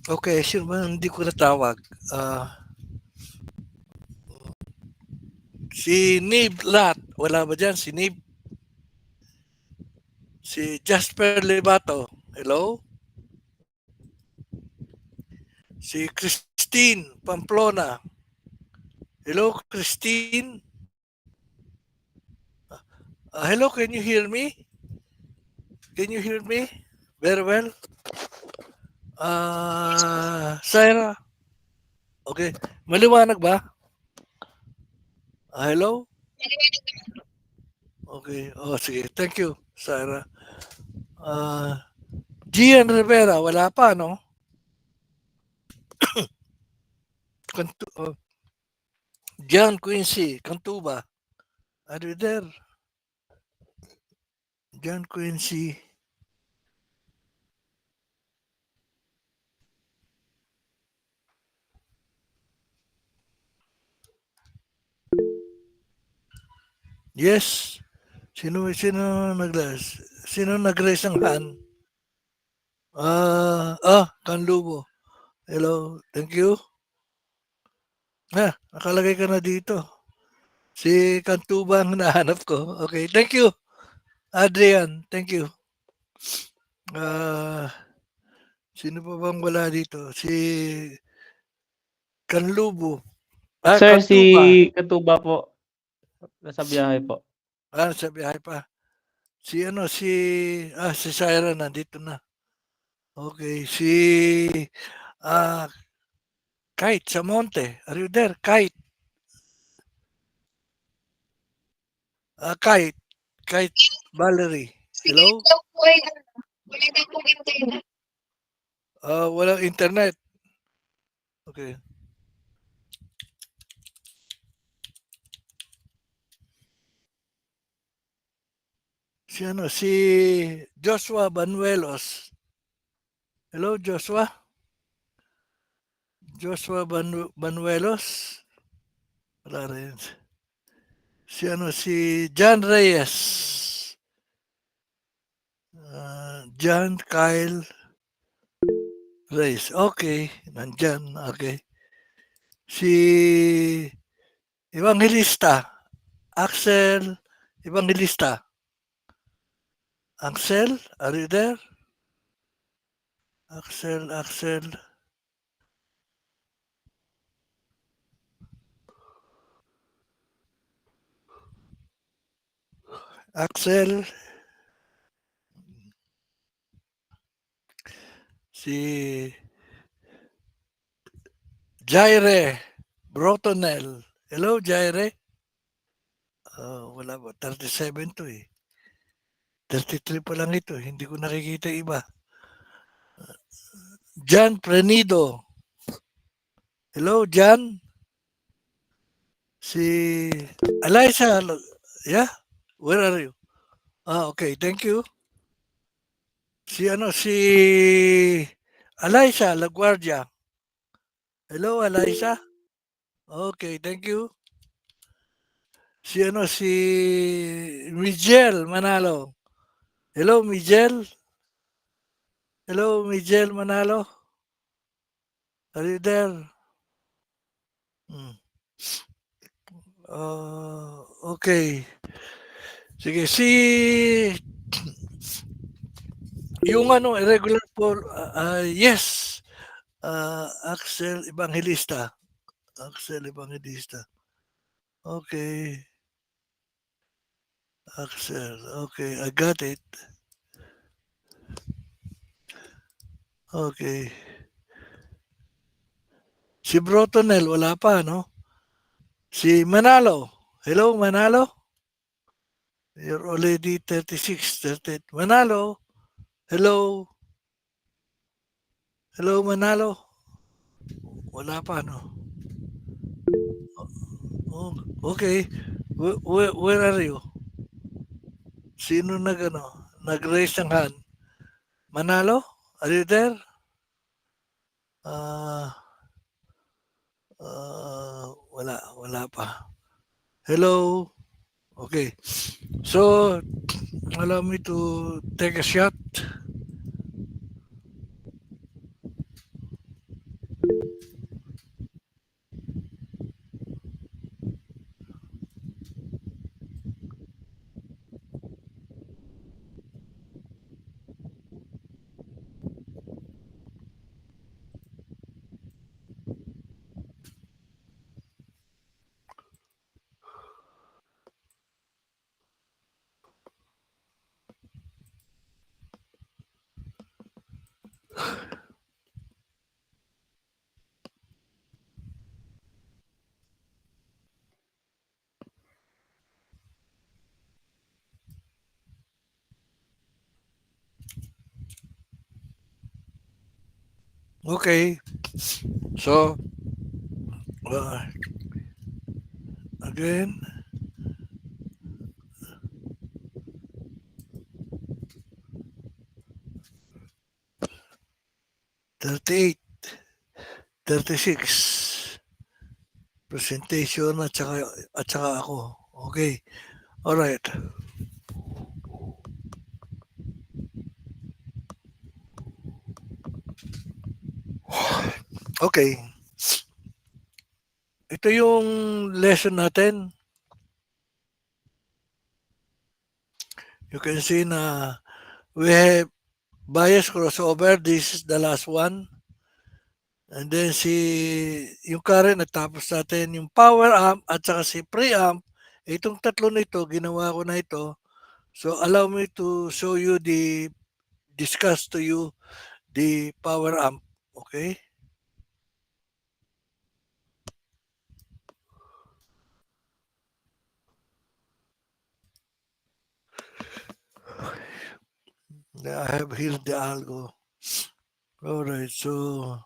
Okay, sino ba hindi ko natawag? Si Nib Lat. Wala ba dyan? Si Nib? Si Jasper Lebato. Hello? Si Christine Pamplona. Hello, Christine? Hello, can you hear me? Can you hear me? Very well. Sarah. Okay. Maliwanag ba? Hello? Okay. Oh, sige. Thank you, Sarah. Ah, Gian Rivera, wala pa, no? John Quincy, Cantuba. Are you there? John Quincy. Yes. Sino nag-raise ang hand? Kanlubo. Hello. Thank you. Nakalagay ka na dito. Si Cantuba ang nahanap ko. Okay. Thank you, Adrian. Thank you. Ah, sino pa bang wala dito? Si Kanlubo. Sir, si Cantuba. Katuba po, nasa biyahe po. Sa biyahe pa. Si Syra nandito na. Okay. Ah, Kite Samonte. Are you there? Kite. Kite. Kite Valerie. Hello? Wala daw po internet. Walang internet. Okay. Si Joshua Banuelos. Hello, Joshua? Joshua Banuelos? Wala rin. Si John Reyes. John Kyle Reyes. Okay, nandyan. Okay. Si Evangelista. Axel Evangelista. Axel, are you there? Axel. Axel. Si Jaire Brotonel. Hello, Jaire. Wala ba? 37 to eh. 33 pa lang ito. Hindi ko nakikita iba. John Prenido. Hello, John. Si Eliza. Yeah? Where are you? Okay. Thank you. Si Eliza LaGuardia. Hello, Eliza. Okay. Thank you. Si Miguel Manalo. Hello, Miguel. Hello, Miguel Manalo. Are you there? Okay. Sige, yung irregular poll, yes, Axel Evangelista. Okay. Axel, okay, I got it. Okay. Si Brotonel, wala pa, no? Si Manalo. Hello, Manalo? You're already 36, 38. Manalo? Hello? Hello, Manalo? Wala pa, no? Oh, okay. Where are you? Sino nag-raise ng hand? Manalo? Are you there? Wala pa. Hello? Okay. So, allow me to take a shot. Okay. So, again, $38, $36 presentation at saka ako. Okay. All right. Okay. Ito yung lesson natin. You can see na we have bias crossover. This is the last one. And then yung current natapos natin, yung power amp at saka si preamp. Itong tatlo na ito, ginawa ko na ito. So allow me to show you discuss to you the power amp. Okay? I have here the algo. Alright, so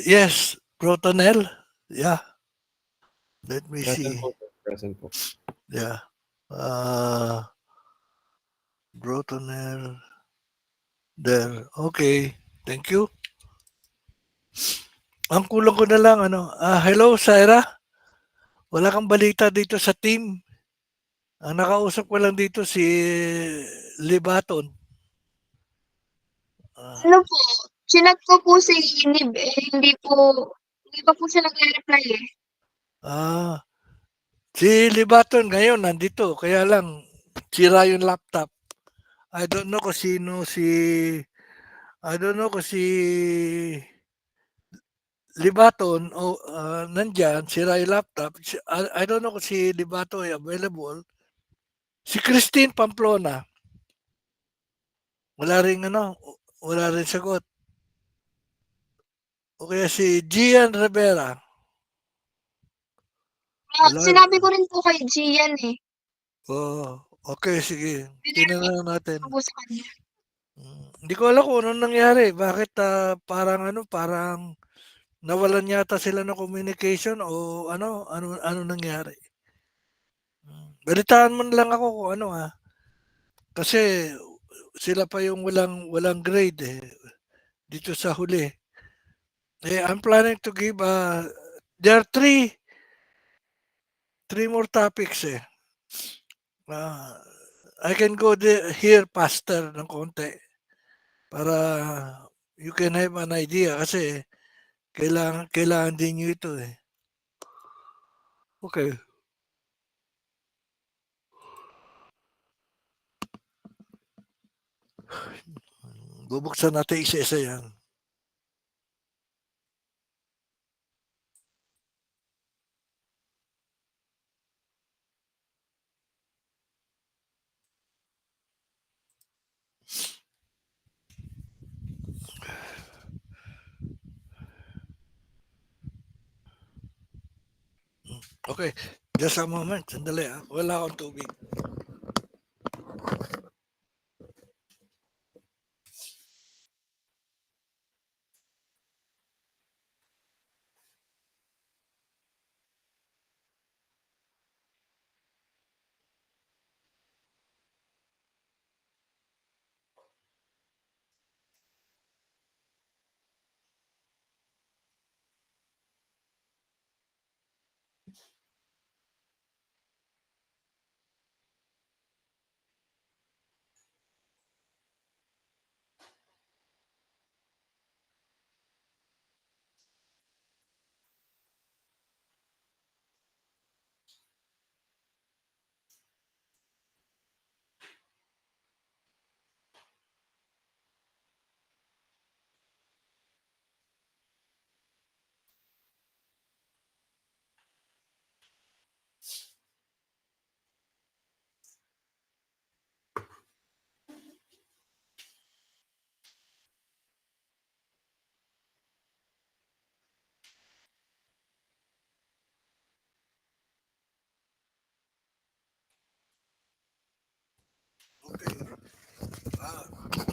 yes, Protonel. Yeah, let me Present see. po, sir. Present po. Yeah. Protonel. There. Okay. Thank you. Ang kulang ko na lang, hello, Syra. Wala kang balita dito sa team. Ang nakausap ko lang dito si Libaton. Ano po, chinat ko po si Nib, hindi pa po siya nagre-reply eh. Si Libaton ngayon nandito, kaya lang sira yung laptop. I don't know kung sino I don't know kung si Libaton nandyan, sira yung laptop. I don't know kung si Libaton ay available. Si Christine Pamplona, wala rin wala rin sagot. O kaya si Gian Rivera. Wala. Sinabi ko rin po kay Gian eh. Okay, sige. Tingnan na natin. Po sa kanya. Hindi ko alam kung ano nangyari. Bakit parang nawalan yata sila ng communication o ano nangyari. Balitaan mo na lang ako kung ano Kasi sila pa yung walang grade dito sa huli. I'm planning to give there are three more topics I can go here faster ng konti para you can have an idea kasi kailangan din nyo ito Okay. Bubuksan natin isa-isa yan. Okay. Just a moment. Sandali Wala akong tubig.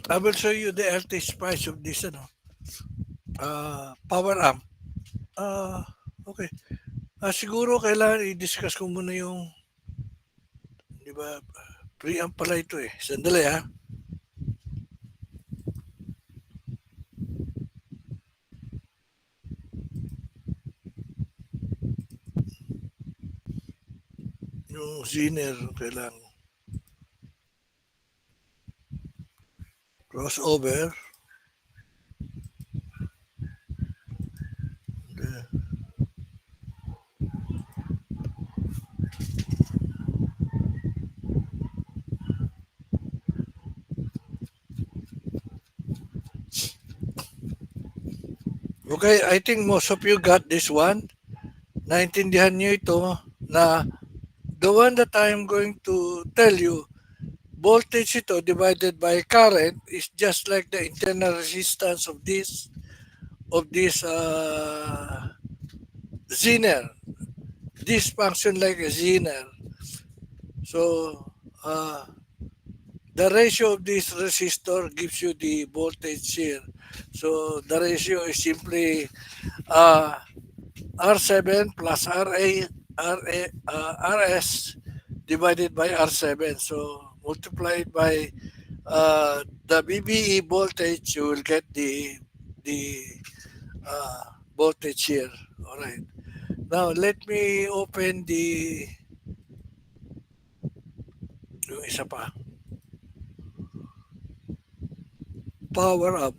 I will show you the LT price of this power amp. Okay. Siguro kailangan i-discuss ko muna yung, di ba, preamp pala ito eh. Sandali ha. Yung Zener, kailangan crossover. Okay, I think most of you got this one. Naintindihan niyo ito na the one that I'm going to tell you, voltage ito divided by current is just like the internal resistance of this Zener. This function like a Zener. So the ratio of this resistor gives you the voltage here. So the ratio is simply R7 plus RS divided by R7. So multiply it by the BBE voltage, you will get the voltage here. All right. Now let me open yung isa pa. Power up.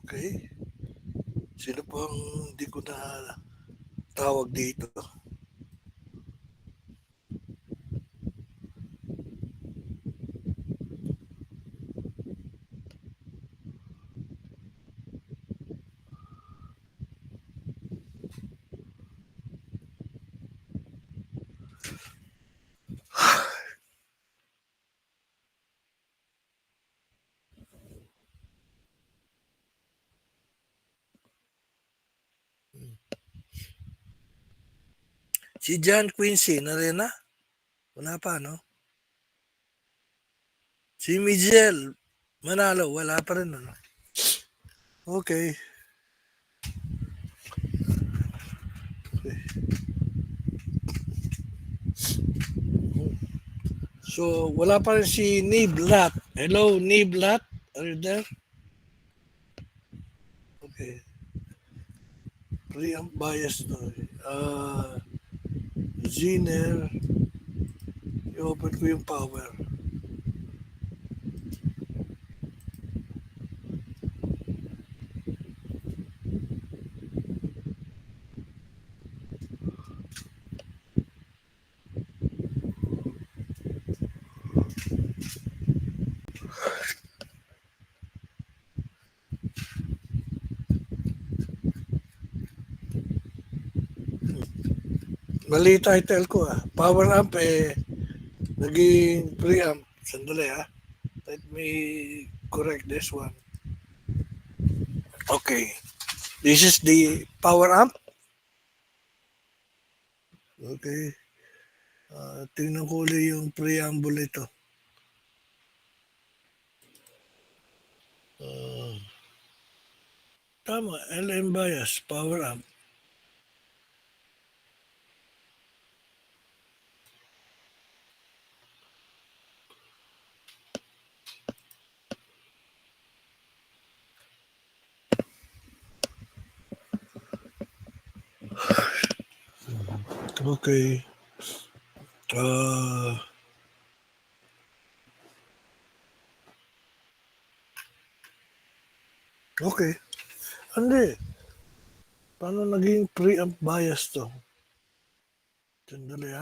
Okay. Sino pang hindi ko na tawag dito? Si John Quincy, na rin na? Wala pa, no? Si Miguel Manalo, wala pa rin, no? Okay. So, wala pa rin si Niblat. Hello, Niblat? Are you there? Okay. Preamp bias to. Zener. I-open ko yung power. Mali title ko Power amp naging preamp. Sandali Let me correct this one. Okay. This is the power amp. Okay. Tingnan ko ulit yung preamble ito. Tama, LM bias, power amp. Okay. Okay. Hindi. Paano naging preamp bias to? Sandali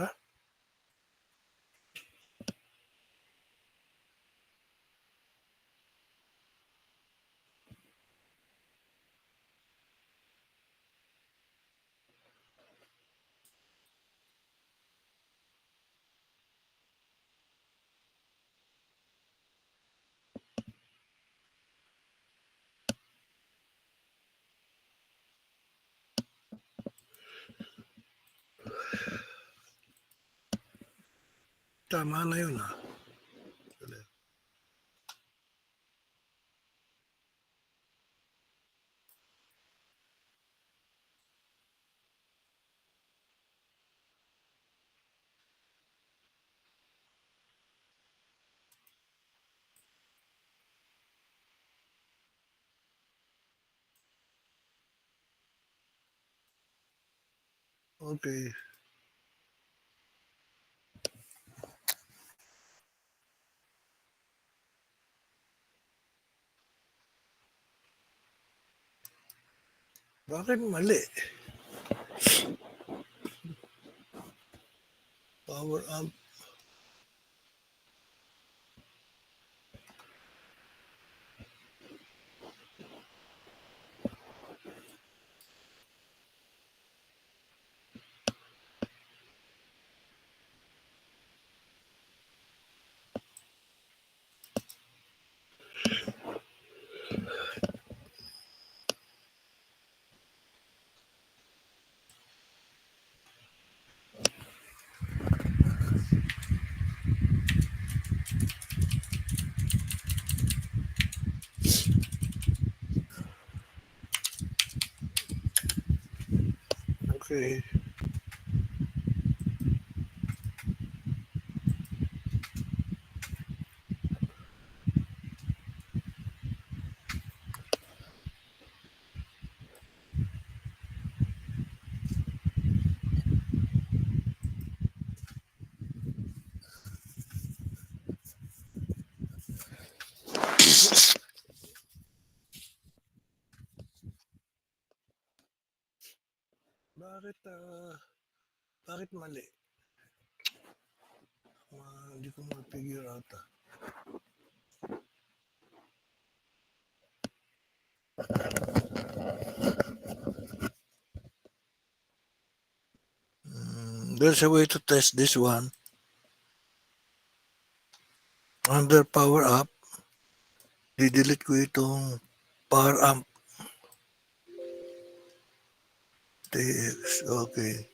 Tama na yun ah. Okay. Bakit mali? Power amp. Okay. Bakit mali? Hindi ko ma-figure out ah. There's a way to test this one. Under power up, di-delete ko itong power amp. TX, okay.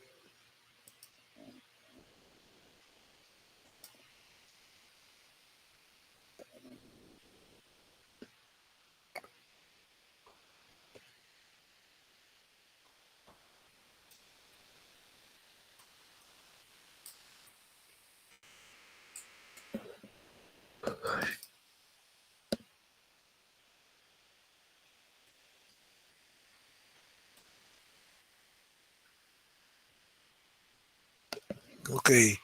Okay.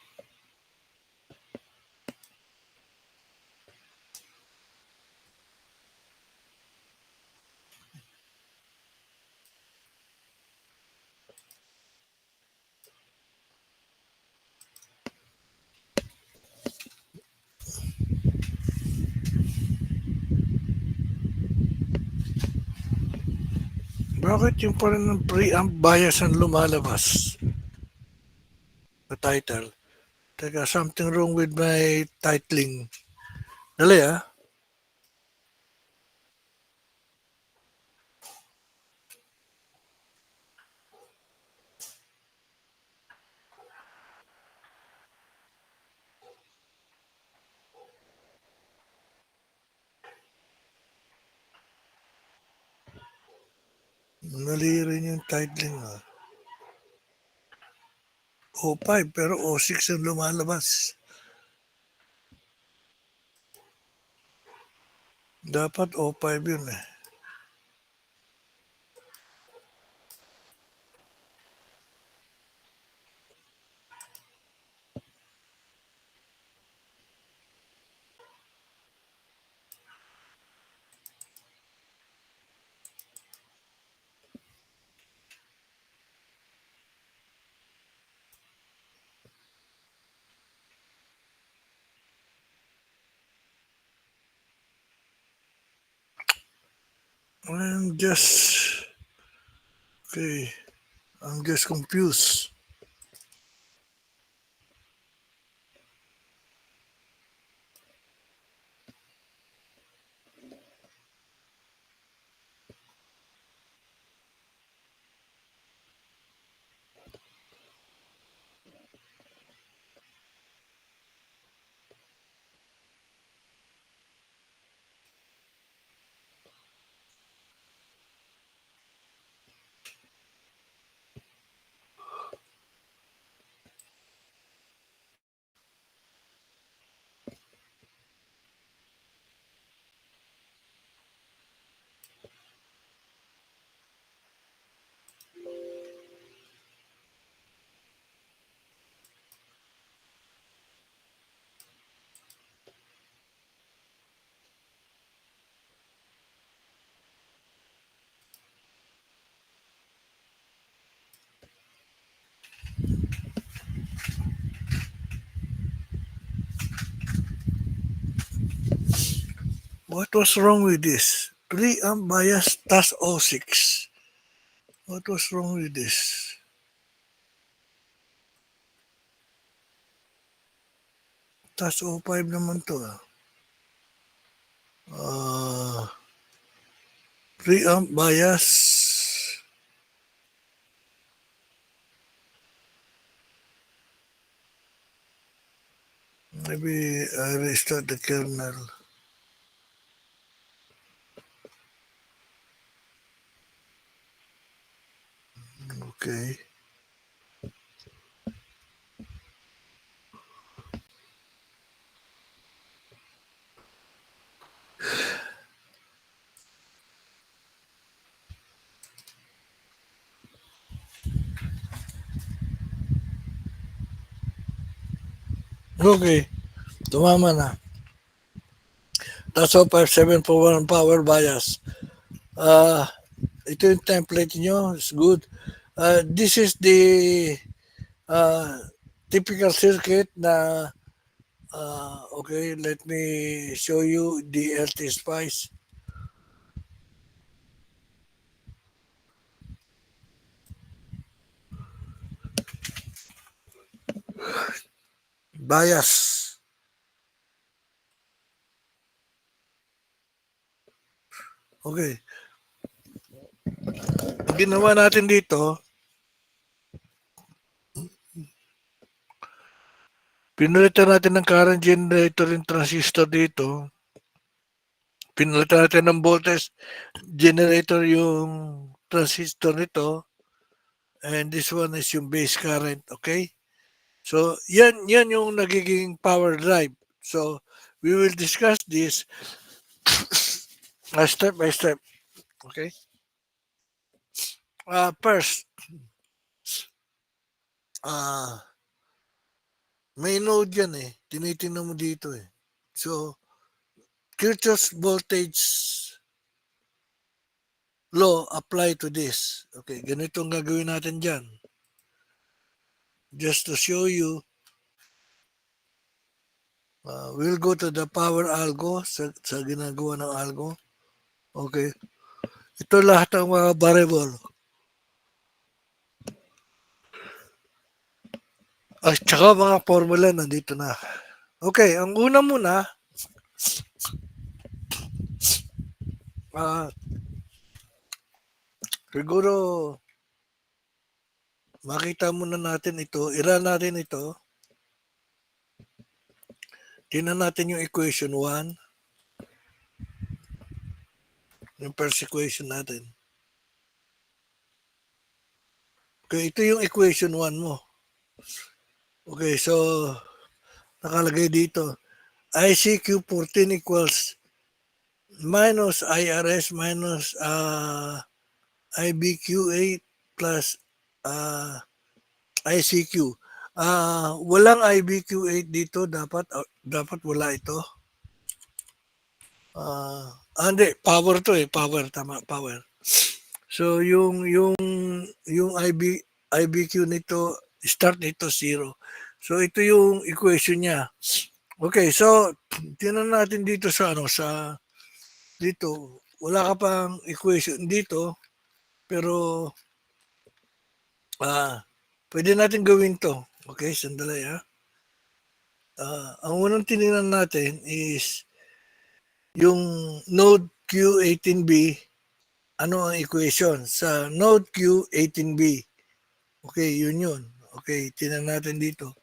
Bakit yung parang ng preamp bias ang lumalabas? The title. Teka, something wrong with my titling. Dali ah. Mali rin yung titling ah. O5 pero O6 ang lumalabas. Dapat O5 yun eh. I'm just confused. What was wrong with this? Preamp bias task 06. What was wrong with this? Task 05 naman to. Preamp bias. Maybe I restart the kernel. Okay. Okay. Tumama na. Task 05 741 power bias. Ito yung template nyo. It's good. This is the typical circuit na okay, let me show you the LT Spice. Bias. Okay. Ang ginawa natin dito, pinalitan natin ng current generator yung transistor dito. Pinalitan natin ng voltage generator yung transistor nito. And this one is yung base current, okay? So, yan yung nagiging power drive. So, we will discuss this step by step. Okay? First, may node yan eh. Tinitingnan mo dito eh. So, Kirchhoff's voltage law apply to this. Okay, ganito ang gagawin natin dyan. Just to show you, we'll go to the power algo sa ginagawa ng algo. Okay. Ito lahat ng mga variable. At saka mga formula nandito na. Okay, ang una muna, siguro makita muna natin ito, i-run natin ito. Tingnan natin yung equation 1. Yung first equation natin. Okay, ito yung equation 1 mo. Okay, so nakalagay dito. ICQ14 equals minus IRS minus IBQ8 plus ICQ. Walang IBQ8 dito, dapat wala ito. Hindi, power to eh, power, tama, power. So yung IBQ nito, start nito 0. So ito yung equation niya. Okay, so tingnan natin dito sa dito, wala ka pang equation dito, pero pwede natin gawin to. Okay, sandali ha. Ang unang tinignan natin is yung node Q18B, ano ang equation? Sa node Q18B. Okay, yun. Okay, tingnan natin dito.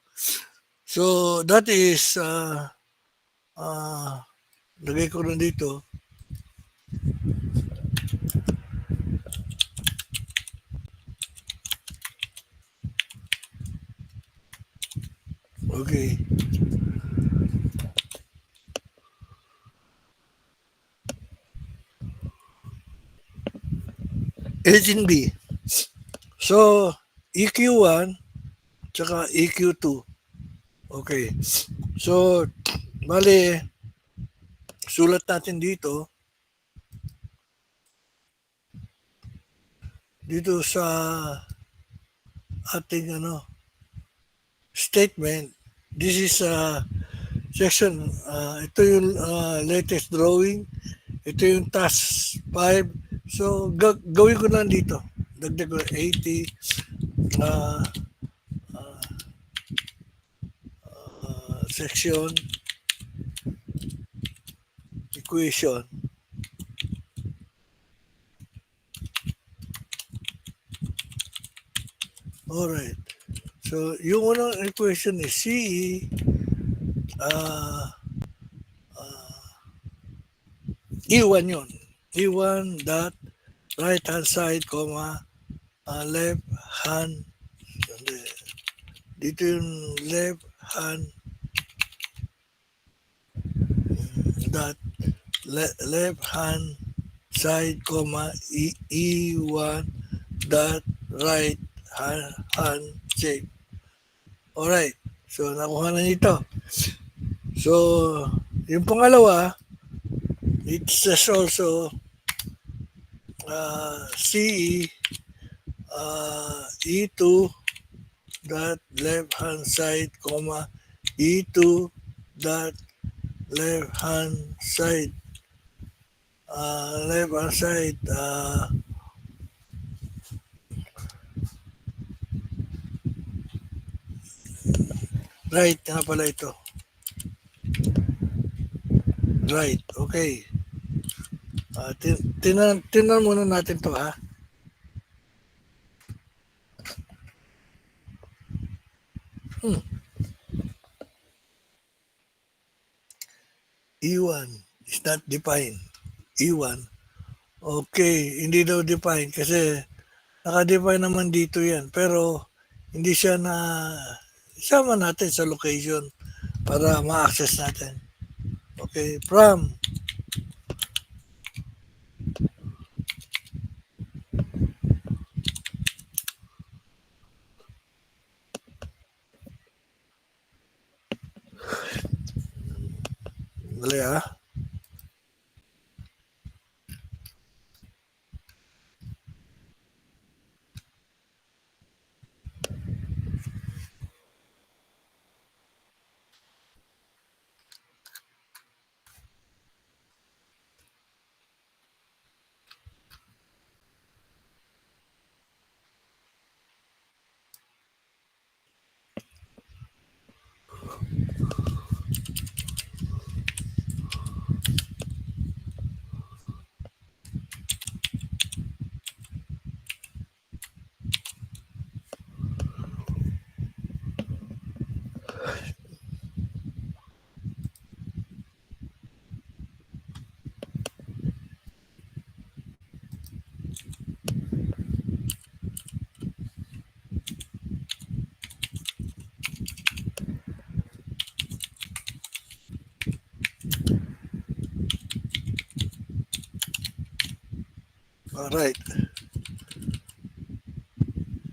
So, that is, lagay ko na dito. Okay. B. So, EQ1 tsaka EQ2. Okay. So, bali, sulat natin dito. Dito sa ating statement, this is section, ito yung latest drawing. Ito yung task 5. So, gawin ko lang dito. Dagdag ko 80. Section. Equation. Alright. So, yung unang equation is CE E1 yun. E1 dot right hand side, comma, left hand. Dito yung left hand dot left hand side, comma, E1 dot right hand side. Alright. So, nakuha na nito. So, yung pangalawa, it says also CE E2 dot left hand side, comma, E2 dot left hand side. Left hand side, right nga pala ito. Right, okay. Tinan muna natin to, ha. E1 is not defined. E1. Okay, hindi daw define kasi naka-define naman dito yan. Pero hindi siya na isama natin sa location para ma-access natin. Okay, from dali, ha. Alright.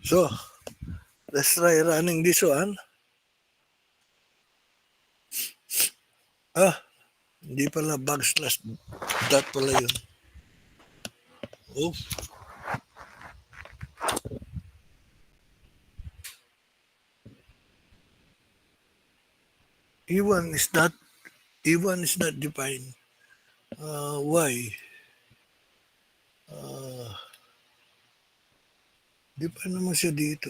So, let's try running this one. Hindi pala backslash dot pala yun. Oops. E1 is not defined. Why? Define naman siya dito.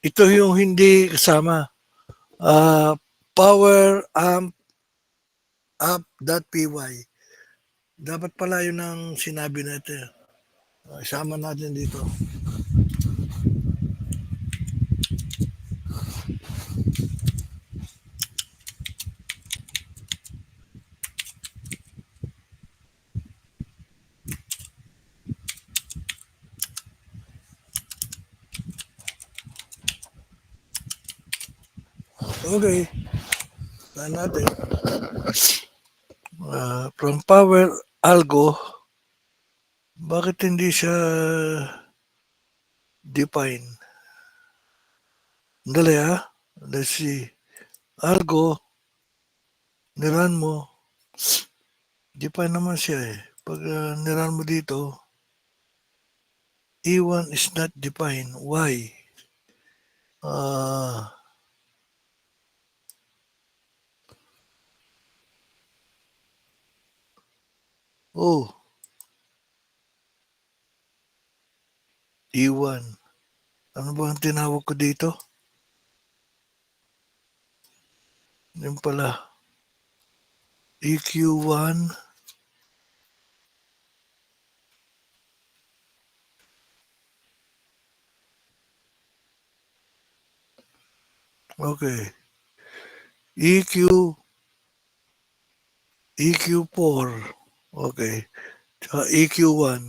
Ito yung hindi kasama. Power amp app.py. Dapat pala yun ang sinabi natin. Isama natin dito. Okay. Saan natin? From Power Algo, bakit hindi siya define? Dali let's see. Algo, niran mo, define naman siya eh. Pag niran mo dito, E1 is not defined. Why? Oh, E1. Ano ba ang tinawag ko dito? Yun pala. EQ1. Okay. EQ, EQ4. Okay. Tsaka EQ1.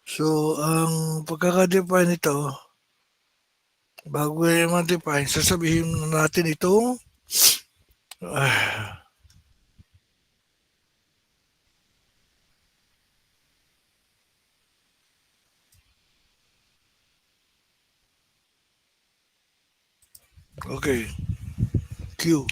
So, ang pagkaka-define nito, bago yung ma-define, sasabihin natin itong okay. Q.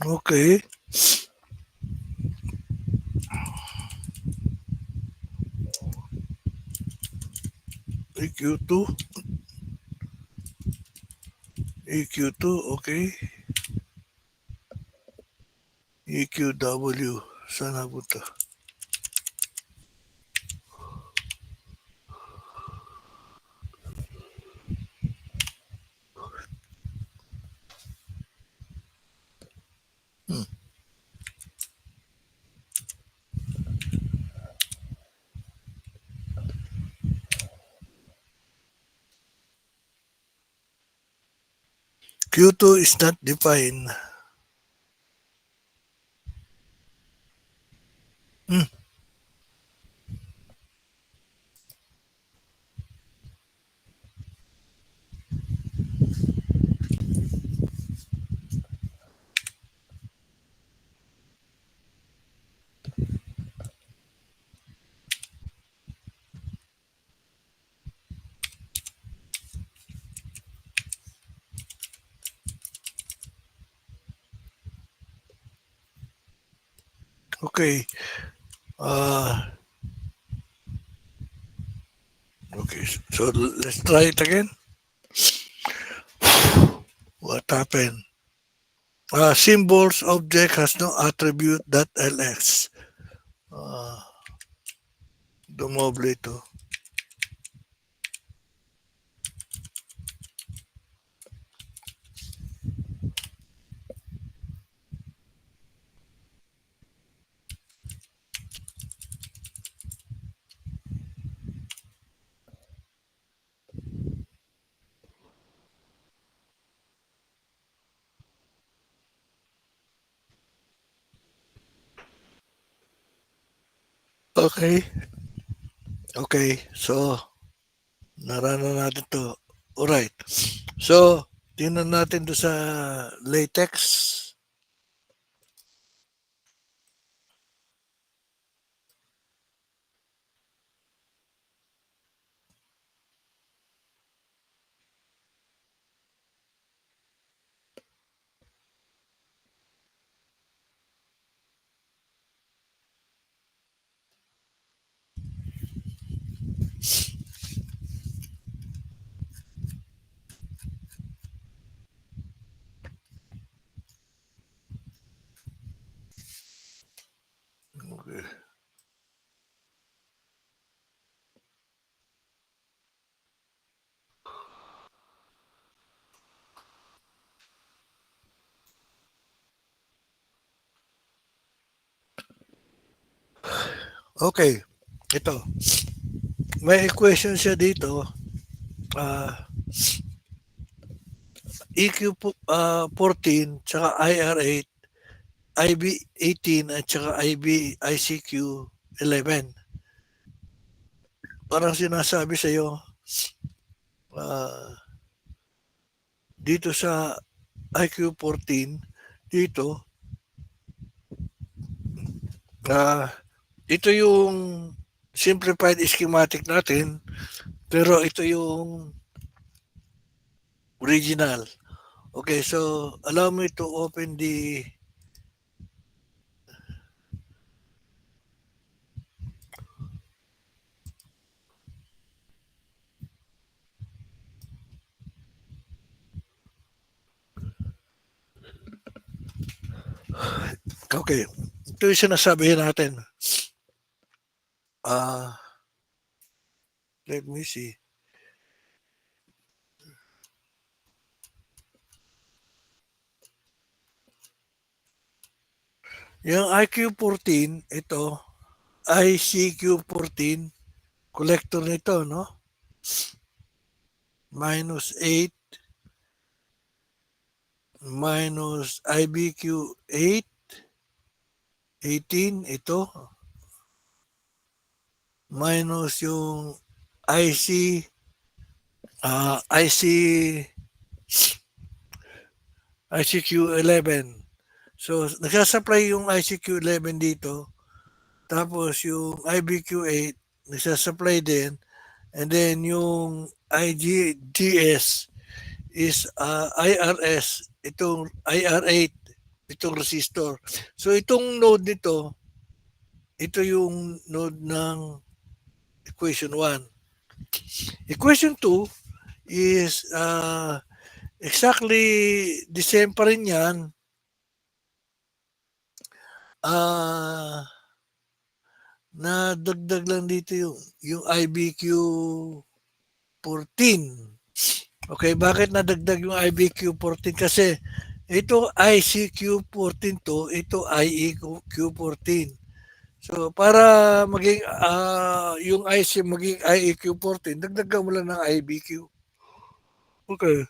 Okay. EQ2. EQ2, okay. EQW. Saan napunta? Q2 is not defined. Okay. Okay. So let's try it again. What happened? Symbols object has no attribute that ls. Dumoble ito. Okay. Okay. So, narana natin to. Alright. So, tingnan natin do sa latex. Okay, ito. May equation siya dito. EQ 14 tsaka IR8, IB18 at tsaka ICQ 11. Parang sinasabi sa iyo dito sa IQ 14 dito ito yung simplified schematic natin pero ito yung original. Okay, so allow me to open the okay. Ito yung sinasabi natin. Let me see. Yung IQ14, ito, ICQ14, collector nito, no? Minus 8, minus IBQ8, 18, ito, minus yung ICQ11. So, nagsasupply yung ICQ11 dito. Tapos yung IBQ8, nagsasupply din. And then yung IGS is IRS, itong IR8, itong resistor. So itong node nito, ito yung node ng equation 1. Equation 2 is exactly the same pa rin yan. Na dagdag lang dito yung IBQ 14. Okay, bakit nadagdag yung IBQ 14? Kasi ito ICQ 14 to, ito IEQ 14. So para maging yung IC maging IEQ 14, dagdagan mo lang ng IBQ. Okay.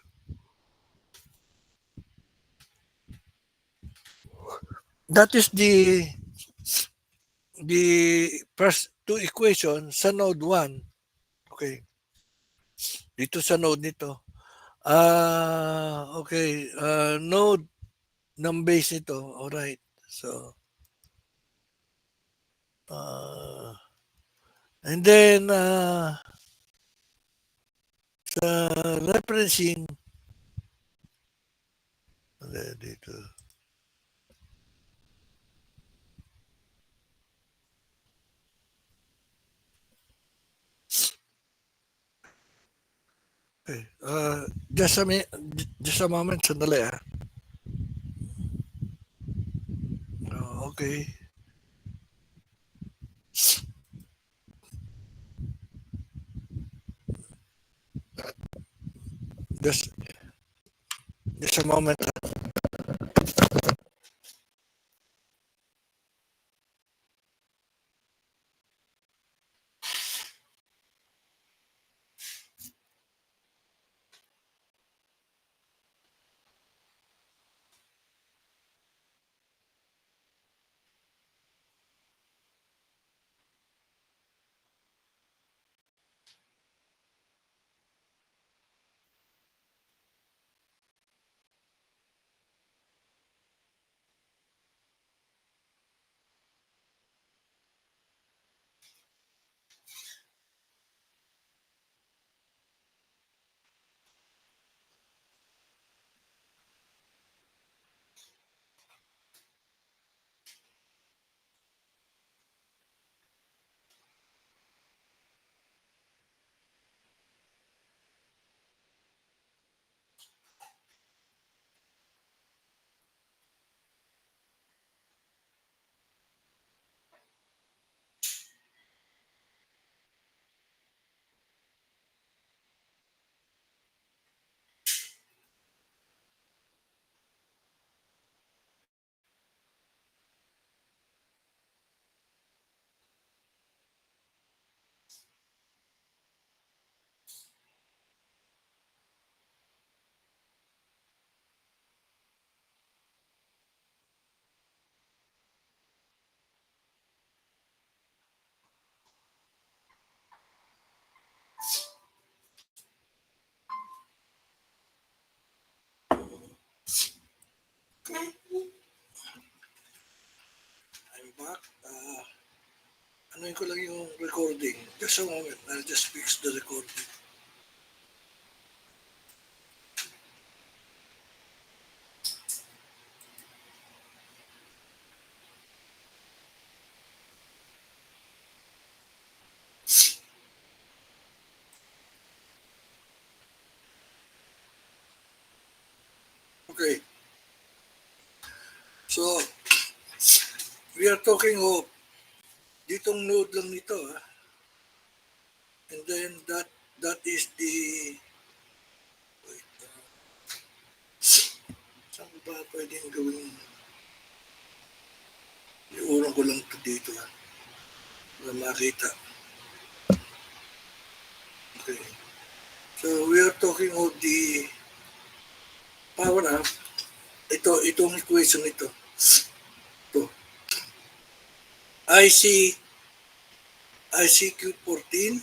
That is the first two equations sa node 1. Okay. Dito sa node nito. Okay. Node ng base nito. Alright. So, and then, sa referencing, dito. Okay. Just a moment, sandali ah. Okay. Just a moment. back. Anuin ko lang yung recording. Just a moment. I'll just fix the recording. Okay. So, we are talking of ditong node lang nito. And then that is the... Wait. Saan ko ba pwedeng gawin? Iurang ko lang ito dito. Para makita. Okay. So, we are talking of the power up. Itong equation ito. Ito. ICQ14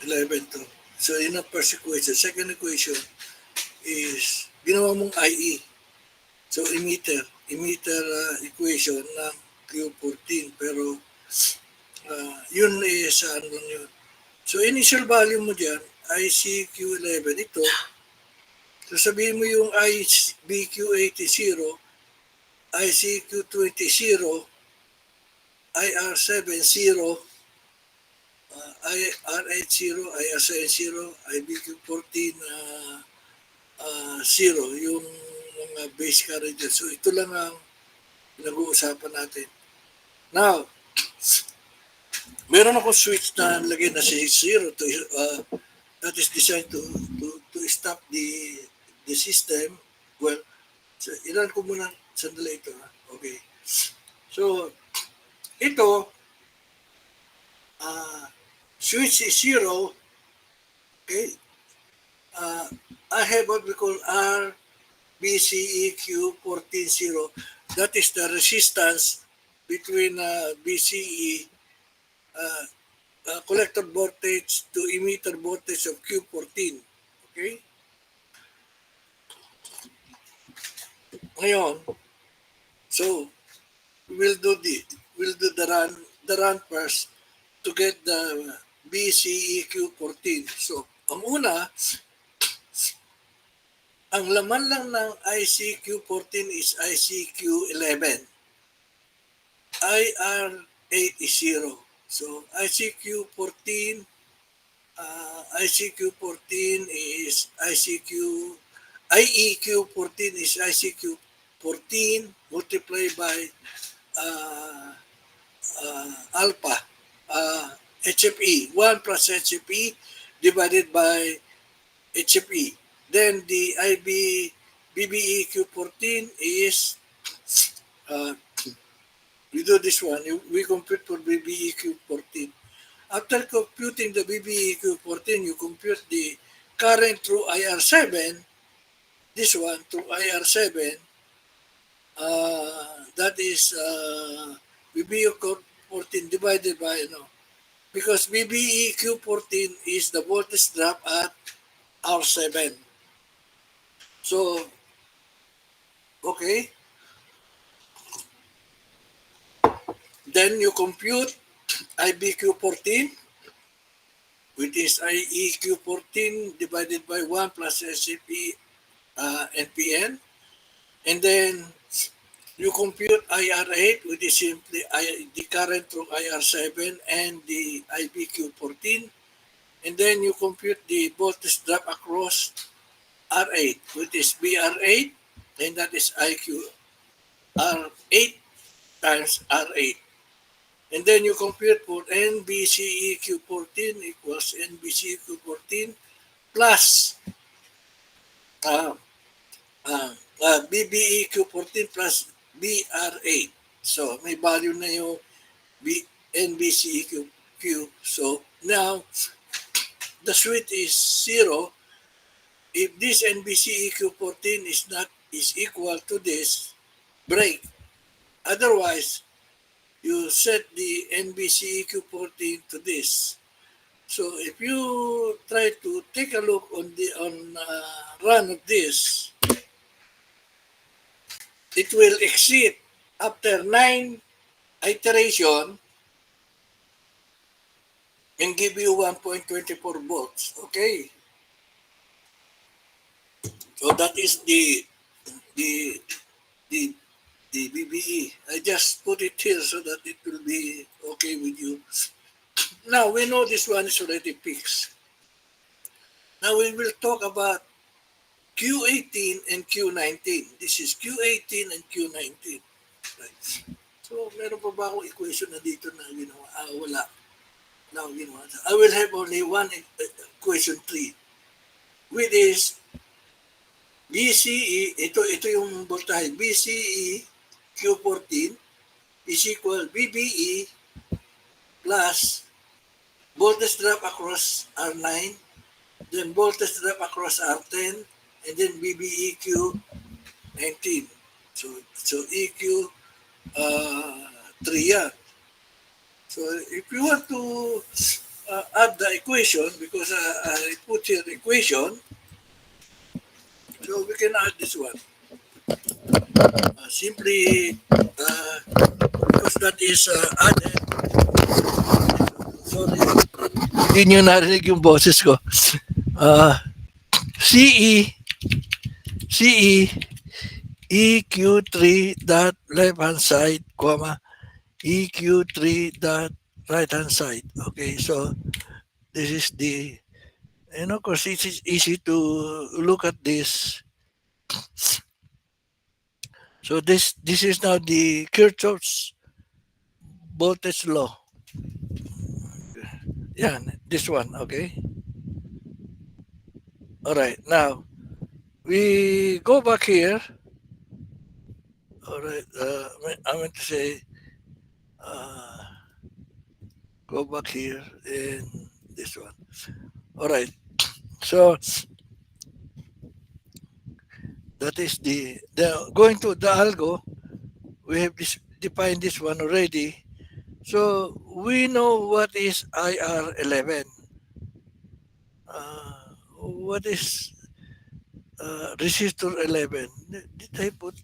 11 to. So, yun ang first equation. Second equation is ginawa mong IE. So, emitter equation ng Q14. Pero, yun is ano lang yun. So, initial value mo dyan, ICQ11, ito. So, sabihin mo yung IBQ80, ICQ20, IR70, IR80, IR70, IBQ14, 0, yung mga base current dyan. So, ito lang ang pinag-uusapan natin. Now, meron akong switch na lagay na si 0 to, that is designed to stop the system. Well, so, ilan ko muna sandali ito. Okay. So, ito, switch is 0. Okay. I have what we call RBCEQ 14.0. That is the resistance between BCE collector voltage to emitter voltage of Q14. Okay? Ngayon, so we'll do the run first to get the BCEQ14. So, ang una, ang laman lang ng ICQ14 is ICQ11. IR8 is 0. So, ICQ14 is IEQ14 is ICQ14 multiplied by alpha, HFE, 1 plus HFE divided by HFE. Then the BBEQ14 is, we do this one, we compute for BBEQ14. After computing the BBEQ14, you compute the current through IR7, this one through IR7, that is BBEQ14 divided by, because BBEQ14 is the voltage drop at R7. So, okay. Then you compute IBQ14, which is IEQ14 divided by 1 plus SCP NPN. And then you compute IR8, which is simply the current through IR7 and the IBQ14. And then you compute the voltage drop across R8, which is BR8, and that is IQ R8 times R8. And then you compute for NBCEQ14 equals NBCEQ14 plus BBEQ14 plus BR8. So may value na yung NBCEQ. So now the switch is 0. If this NBCEQ14 is equal to this, break. Otherwise, you set the NBCEQ14 to this. So if you try to take a look on run of this, it will exceed after 9 iteration and give you 1.24 volts. Okay. So that is the the the BBE. I just put it here so that it will be okay with you. Now we know this one is already fixed. Now we will talk about Q18 and Q19. This is Q18 and Q19. Right. So meron pa ba akong equation na dito na ginawa? Wala. Now ginawa. I will have only one equation 3. Which is BCE, ito yung voltage. BCE Q14 is equal BBE plus voltage drop across R9, then voltage drop across R10, and then BBEQ 19. So EQ 3 yan. So if you want to add the equation, because I put here the equation, so we can add this one. Simply because that is added. Sorry. Hindi nyo narinig yung boses ko. CE EQ3 dot left hand side, comma EQ3 dot right hand side. Okay, so this is the, of course, it is easy to look at this. So this is now the Kirchhoff's voltage law. Yeah, this one, okay? All right, now we go back here. All right, I meant to say, go back here in this one. All right, so that is the going to the algo. We have defined this one already. So we know what is IR11. What is resistor 11? Did I put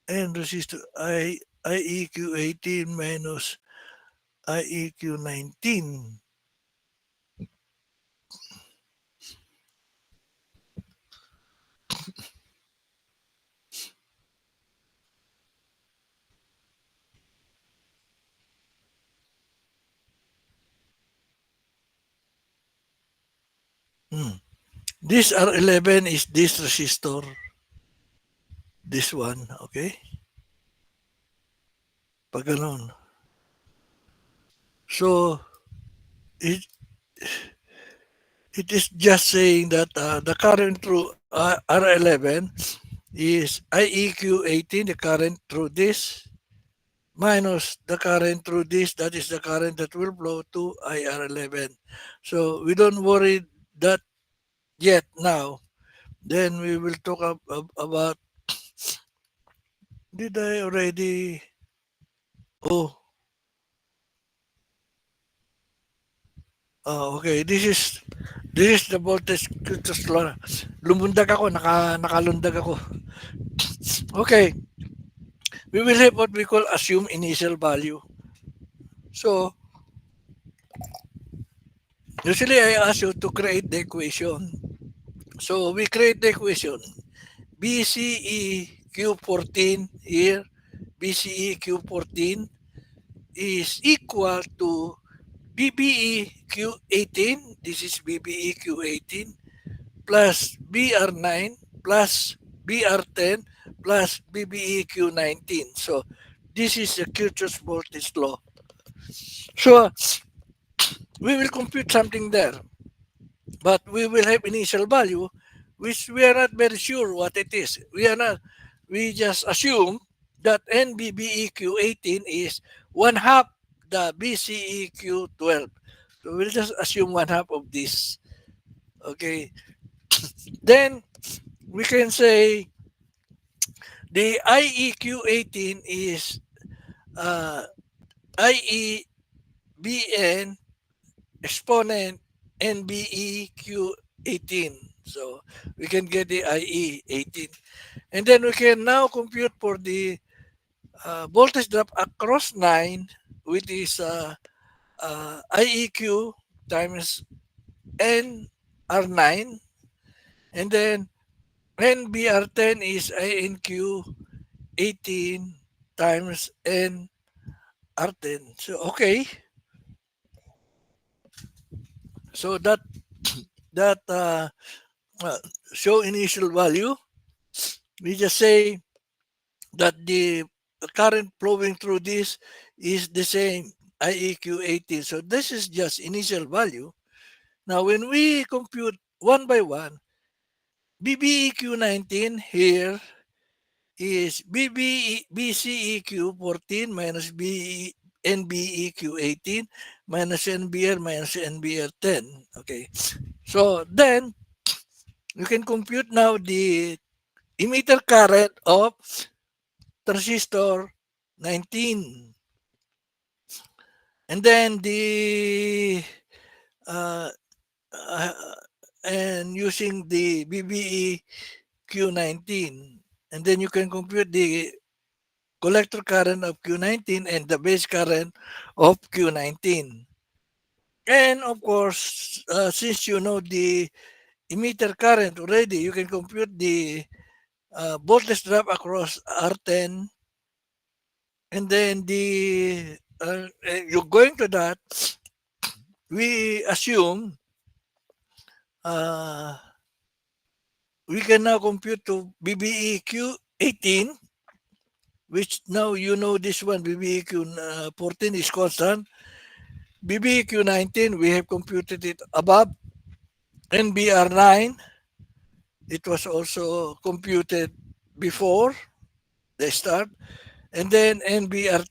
N resistor IEQ 18 minus IEQ 19? This R11 is this resistor. This one, okay? Pag ganun. So, it is just saying that the current through R11 is IEQ 18, the current through this, minus the current through this, that is the current that will flow to IR11. So we don't worry that yet now. Then we will talk about, did I already, okay, this is the voltage Kirchhoff's law. Lumundag ako, nakalundag ako. Okay, we will have what we call assume initial value. So, usually I ask you to create the equation. So we create the equation. BCE Q14 here, BCE Q14 is equal to BBE Q18, this is BBE Q18, plus BR9 plus BR10 plus BBE Q19. So this is the Kirchhoff's voltage law. So we will compute something there, but we will have initial value, which we are not very sure what it is. We just assume that NBBEQ18 is 1/2 the BCEQ12. So we'll just assume 1/2 of this. Okay. Then we can say the IEQ18 is IEBN exponent NBEQ18. So we can get the IE 18. And then we can now compute for the voltage drop across 9, which is IEQ times NR9. And then NBR10 is INQ 18 times NR10. So, okay. So that show initial value. We just say that the current flowing through this is the same IEQ 18. So this is just initial value. Now when we compute one by one, BBEQ 19 here is BCEQ 14 minus NBEQ 18 minus NBR minus NBR 10. Okay. So then you can compute now the emitter current of transistor 19. And then the uh, uh, and using the BBE Q19, and then you can compute the collector current of Q19 and the base current of Q19. And of course, since you know the emitter current already, you can compute the voltage drop across R10, and then you're going to that, we assume uh, we can now compute to BBEQ 18, which now you know this one, BBEQ 14 is constant. BBEQ 19, we have computed it above. NBR 9, it was also computed before the start. And then NBR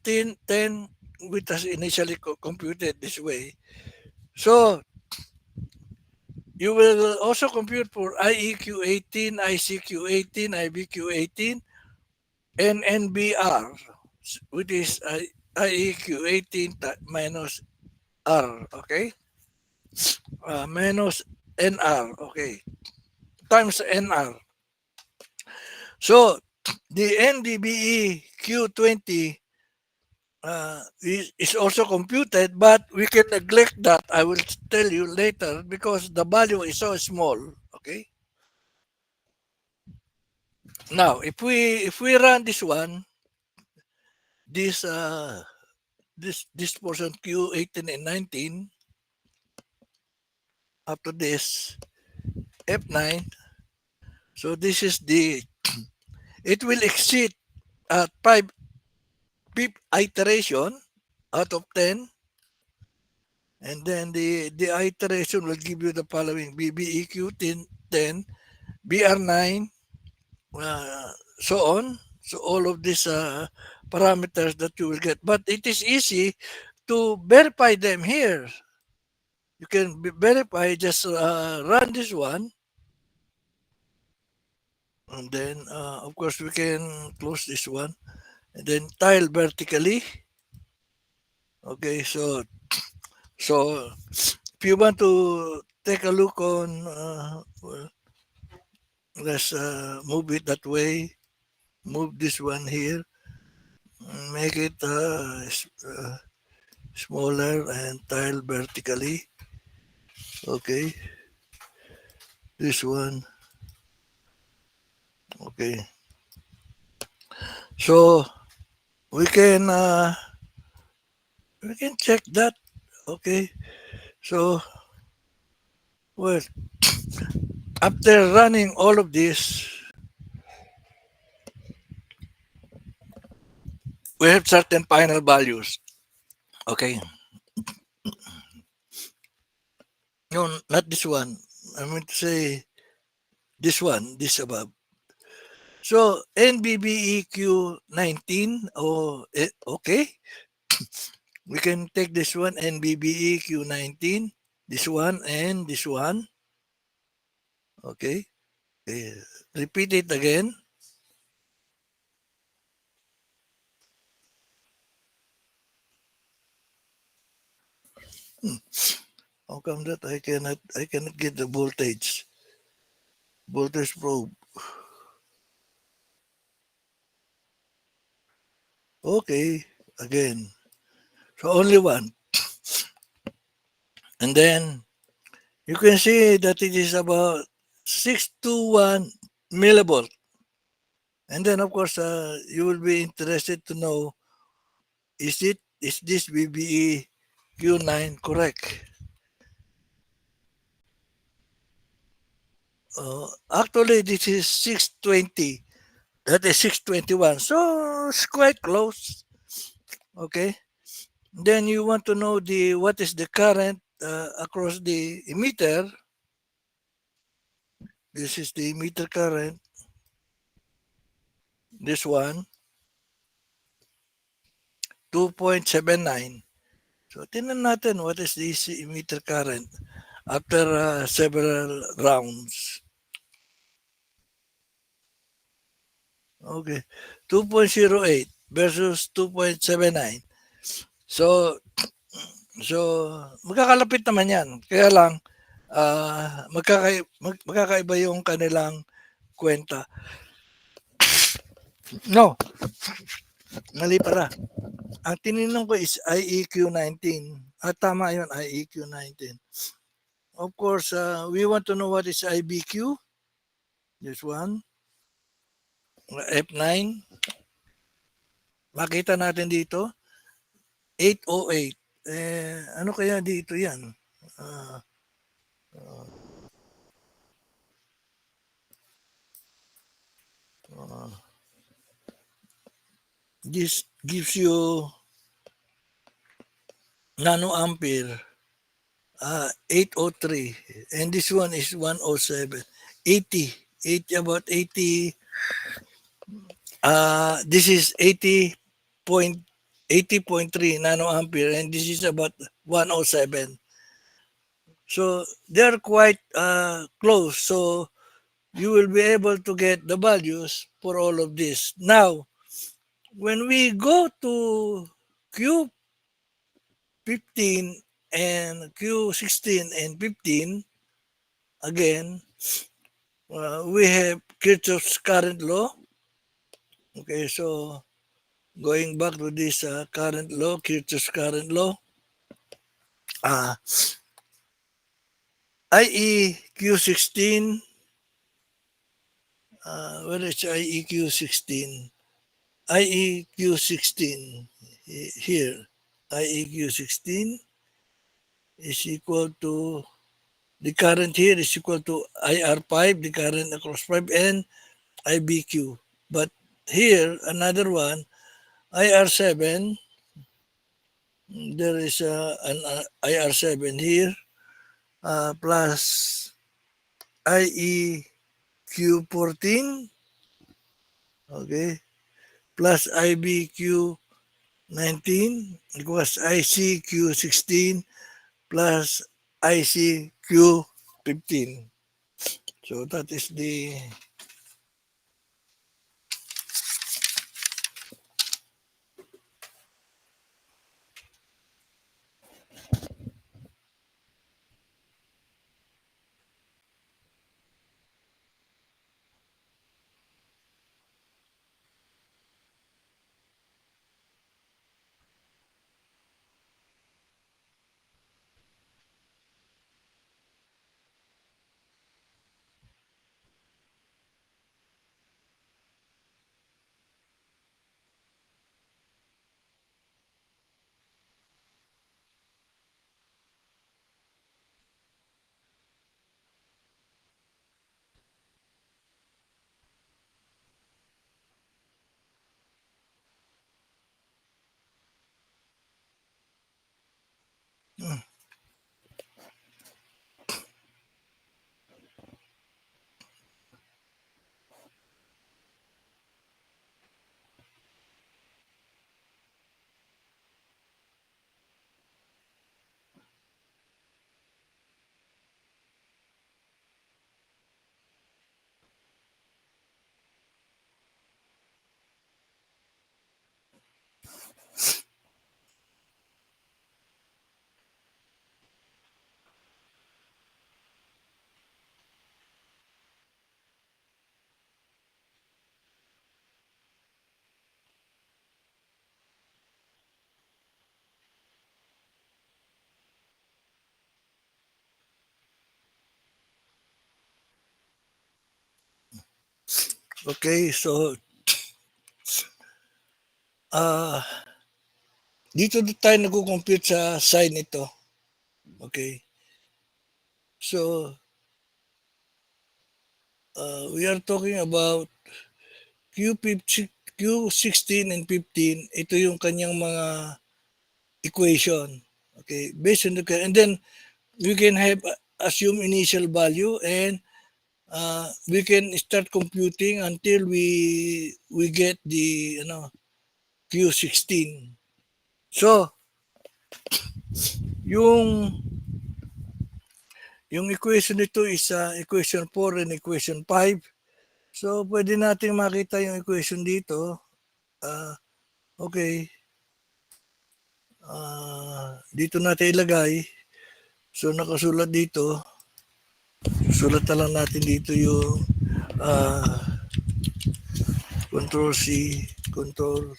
10, which was initially computed this way. So you will also compute for IEQ 18, ICQ 18, IBQ 18, and NBR, which is IEQ 18 minus R, okay? Minus NR, okay? Times NR. So the NDBE Q20 is also computed, but we can neglect that. I will tell you later because the value is so small, okay? Now, if we run this one, this this portion Q18 and 19, after this F9, so this is it will exceed at 5 pip iteration out of 10, and then the iteration will give you the following: BBEQ 10, BR9, so on. So all of these parameters that you will get, but it is easy to verify them here. You can verify, just run this one, and then of course we can close this one, and then tile vertically. Okay, so if you want to take a look on, well, let's move it that way. Move this one here, make it smaller and tile vertically. Okay, this one. Okay, so we can check that. Okay, so well, after running all of this, we have certain final values. Okay, no, not this one. I mean to say this one, this above. So NBBEQ 19. Oh, okay. We can take this one, NBBEQ 19, this one, and this one. Okay. Repeat it again. How come that I cannot get the voltage? voltage probe. Okay, again. So only one. And then you can see that it is about 621 millivolt. And then of course you will be interested to know, is this VBE Q9 correct? Actually this is 620. That is 621. So it's quite close. Okay. Then you want to know what is the current across the emitter. This is the emitter current. This one, 2.79. So tingnan natin what is this emitter current after several rounds. Okay. 2.08 versus 2.79. So so magkakalapit naman 'yan. Kaya lang magkakaiba yung kanilang kwenta. No, mali pala. Ang tinignan ko is IEQ 19. Tama yun, IEQ 19. Of course, we want to know what is IBQ. This one. F9. Makita natin dito. 808. Ano kaya dito yan? Uh, this gives you nanoampere. 803. And this one is 107. 80. 80, about 80. This is 80.3 nanoampere, and this is about 107. So they're quite close. So you will be able to get the values for all of this. Now, when we go to Q15 and Q16 and 15, again, we have Kirchhoff's current law. Okay, so going back to this current law, Kirchhoff's current law, IEQ16, where is IEQ16? IEQ16 here. IEQ16 is equal to, the current here is equal to IR5, the current across 5, and IBQ. But here, another one, IR7, there is an IR7 here, plus IEQ14, okay, plus IBQ19 equals ICQ16 plus ICQ15. So that is the Okay, so dito tayo nagko-compute sa side nito. Okay. So we are talking about Q15, Q16 and 15. Ito yung kanyang mga equation. Okay, based on the and then we can have assume initial value and we can start computing until we get the Q16. So yung equation nito is equation 4 and equation 5. So pwede nating makita yung equation dito. Okay. Dito natin ilagay. So nakasulat dito. Sulat na lang natin dito yung Control C, Control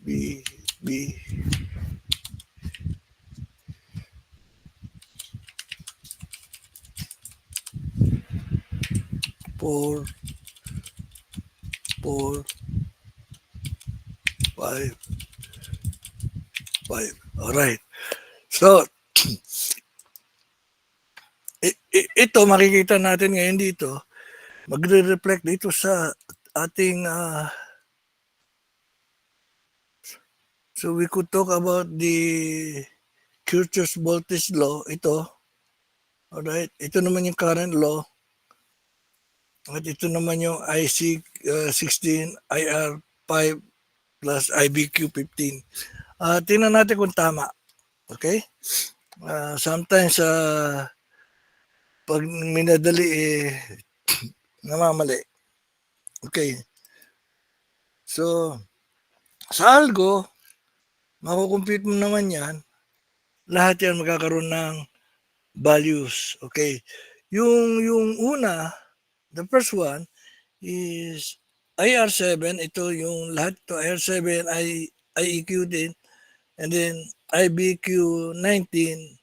B, B. Four, 5, 5. Alright. So, ito makikita natin ngayon dito. Magre-reflect dito sa ating so we could talk about the Kirchhoff's voltage law. Ito. Alright. Ito naman yung current law. At ito naman yung IC 16, IR 5 plus IBQ 15. Tingnan natin kung tama. Okay? Sometimes pag minadali namamali. Okay. So sa algo, makukompute mo naman yan. Lahat yan magkakaroon ng values. Okay. Yung una, the first one is IR7. Ito yung lahat ito. IR7, IEQ din. And then IBQ 19.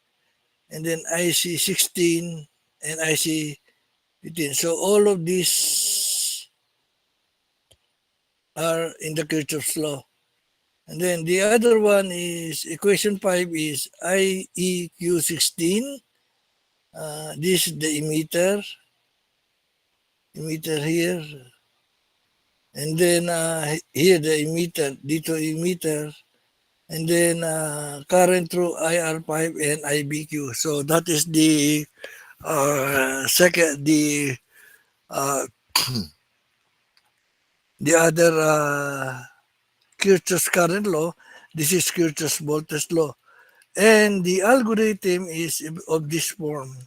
And then IC 16 and IC 15. So all of these are in the Kirchhoff's law. And then the other one is equation 5 is IEQ 16. This is the emitter here. And then here the emitter, dito emitter. And then current through IR5 and IBQ. So that is the second, the other Kirchhoff's current law. This is Kirchhoff's voltage law. And the algorithm is of this form.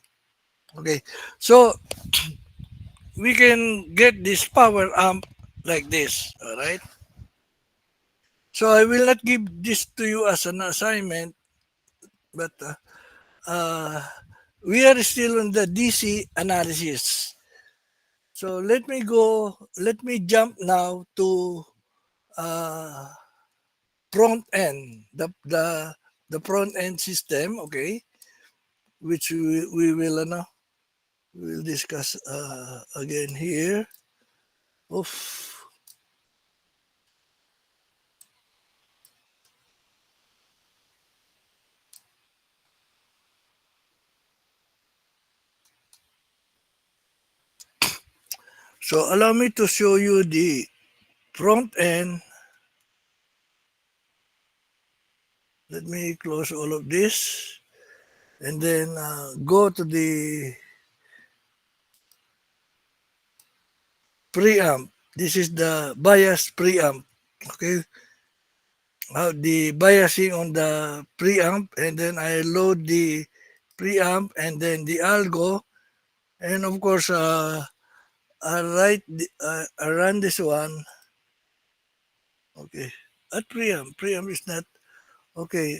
Okay, so we can get this power amp like this. All right. So I will not give this to you as an assignment, but we are still on the DC analysis. So let me jump now to front end, the front end system, okay, which we will we'll discuss again here. Oof. So allow me to show you the front end. Let me close all of this and then go to the preamp. This is the bias preamp. Okay. The biasing on the preamp, and then I load the preamp and then the algo, and of course I run this one. Okay. At preamp is not okay.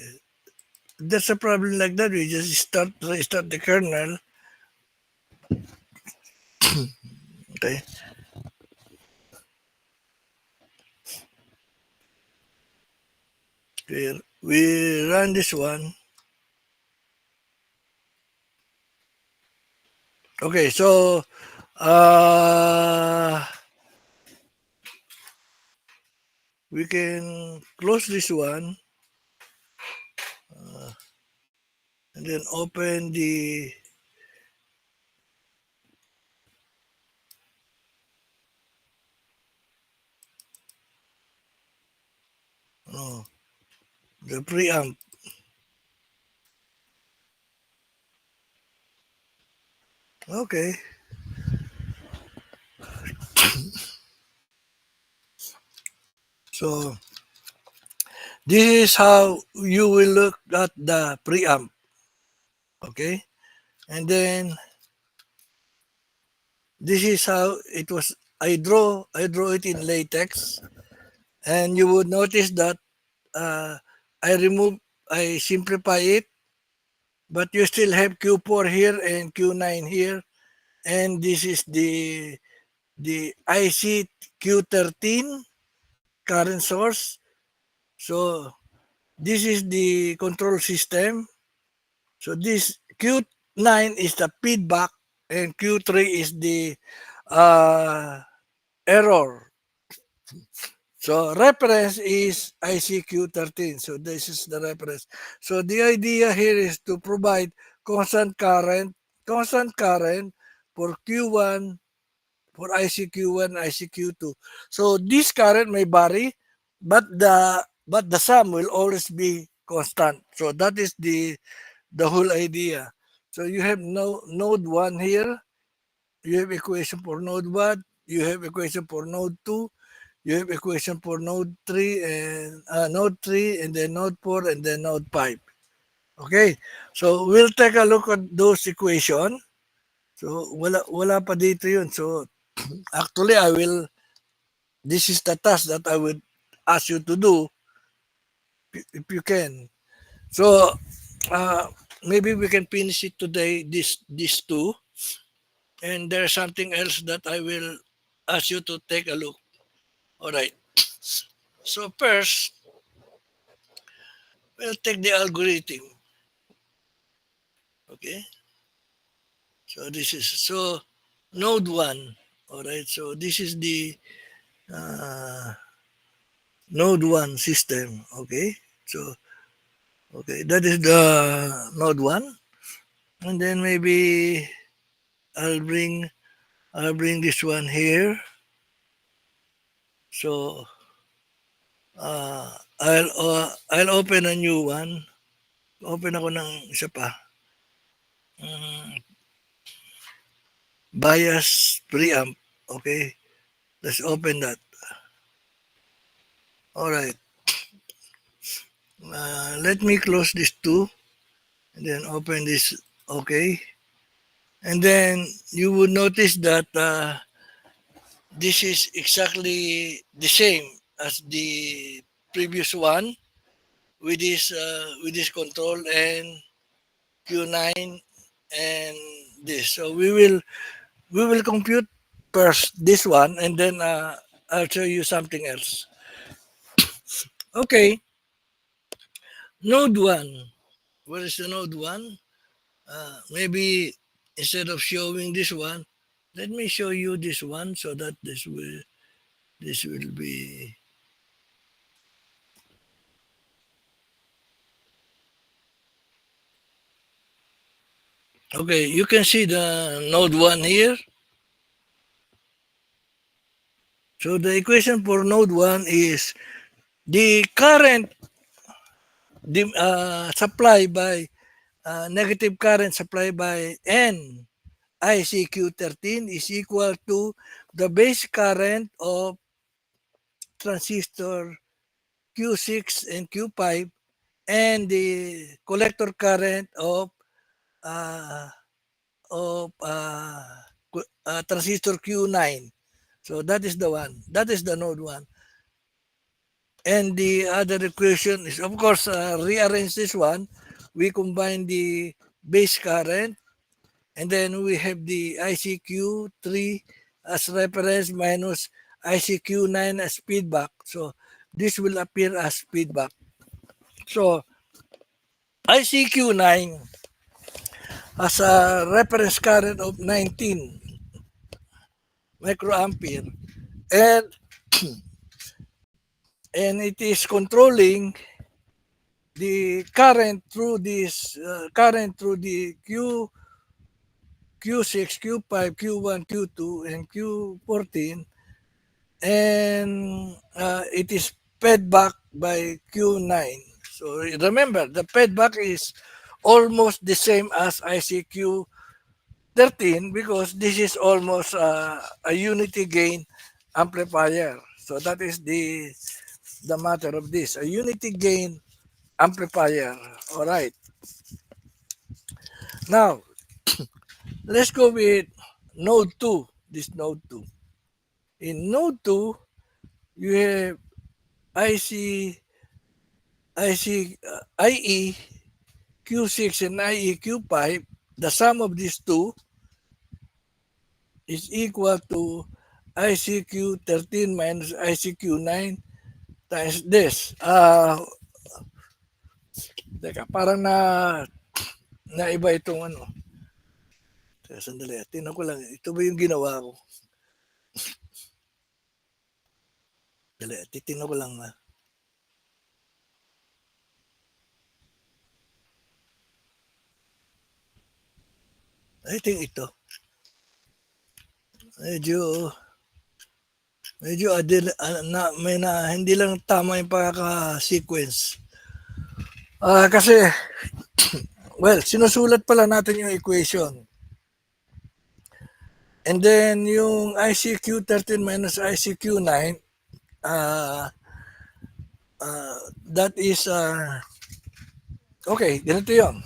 That's a problem like that. We just restart the kernel. Okay. We run this one. Okay, so we can close this one and then open the the preamp. Okay. So this is how you will look at the preamp. Okay. And then this is how it was. I draw it in latex, and you would notice that I simplify it, but you still have Q4 here and Q9 here, and this is the IC Q13 current source. So this is the control system. So this Q9 is the feedback, and Q3 is the error. So reference is ICQ13. So this is the reference. So the idea here is to provide constant current for Q1, for ICQ1, ICQ2. So this current may vary, but the sum will always be constant. So that is the whole idea. So you have node 1 here, you have equation for node 1, you have equation for node 2, you have equation for node 3 and then node 4 and then node 5. Okay, so we'll take a look at those equation. So wala pa dito yun. So actually this is the task that I would ask you to do if you can. So maybe we can finish it today, these two. And there's something else that I will ask you to take a look. All right. So first, we'll take the algorithm. Okay. So this is node 1. All right. So this is the node 1 system. Okay. So okay, that is the node 1. And then maybe I'll bring this one here. So I'll open a new one. Open ako ng isa pa. Bias preamp. Okay. Let's open that. All right. Let me close this two and then open this. Okay. And then you would notice that this is exactly the same as the previous one with this control and Q9 and this. So we will compute first this one and then I'll show you something else. Okay. Node 1. What is the node 1? Maybe instead of showing this one, let me show you this one so that this will be okay. You can see the node 1 here. So the equation for node 1 is the current supplied by negative current supplied by N ICQ13 is equal to the base current of transistor Q6 and Q5 and the collector current of transistor Q9. So that is the one. That is the node 1. And the other equation is, of course, rearrange this one. We combine the base current, and then we have the ICQ3 as reference minus ICQ9 as feedback. So this will appear as feedback. So ICQ9 has a reference current of 19 microampere, and and it is controlling the current through this the Q6, Q5, Q1, Q2, and Q14, and it is fed back by Q9. So remember, the feedback is almost the same as ICQ 13 because this is almost a unity gain amplifier. So that is the matter of this, a unity gain amplifier. All right. Now, let's go with node 2, this node 2. In node 2, you have IE Q6 and IE Q5. The sum of these two is equal to ICQ 13 minus ICQ 9 times this. Teka, parang naiba itong ano. Teka, sandali. Tingnan ko lang. Ito ba yung ginawa ko? Dali, titingnan ko lang. I think ito. Medyo hindi lang tama yung pagkaka-sequence. Kasi, well, sinusulat pala natin yung equation. And then, yung ICQ 13 minus ICQ 9, that is, okay, ganito yun.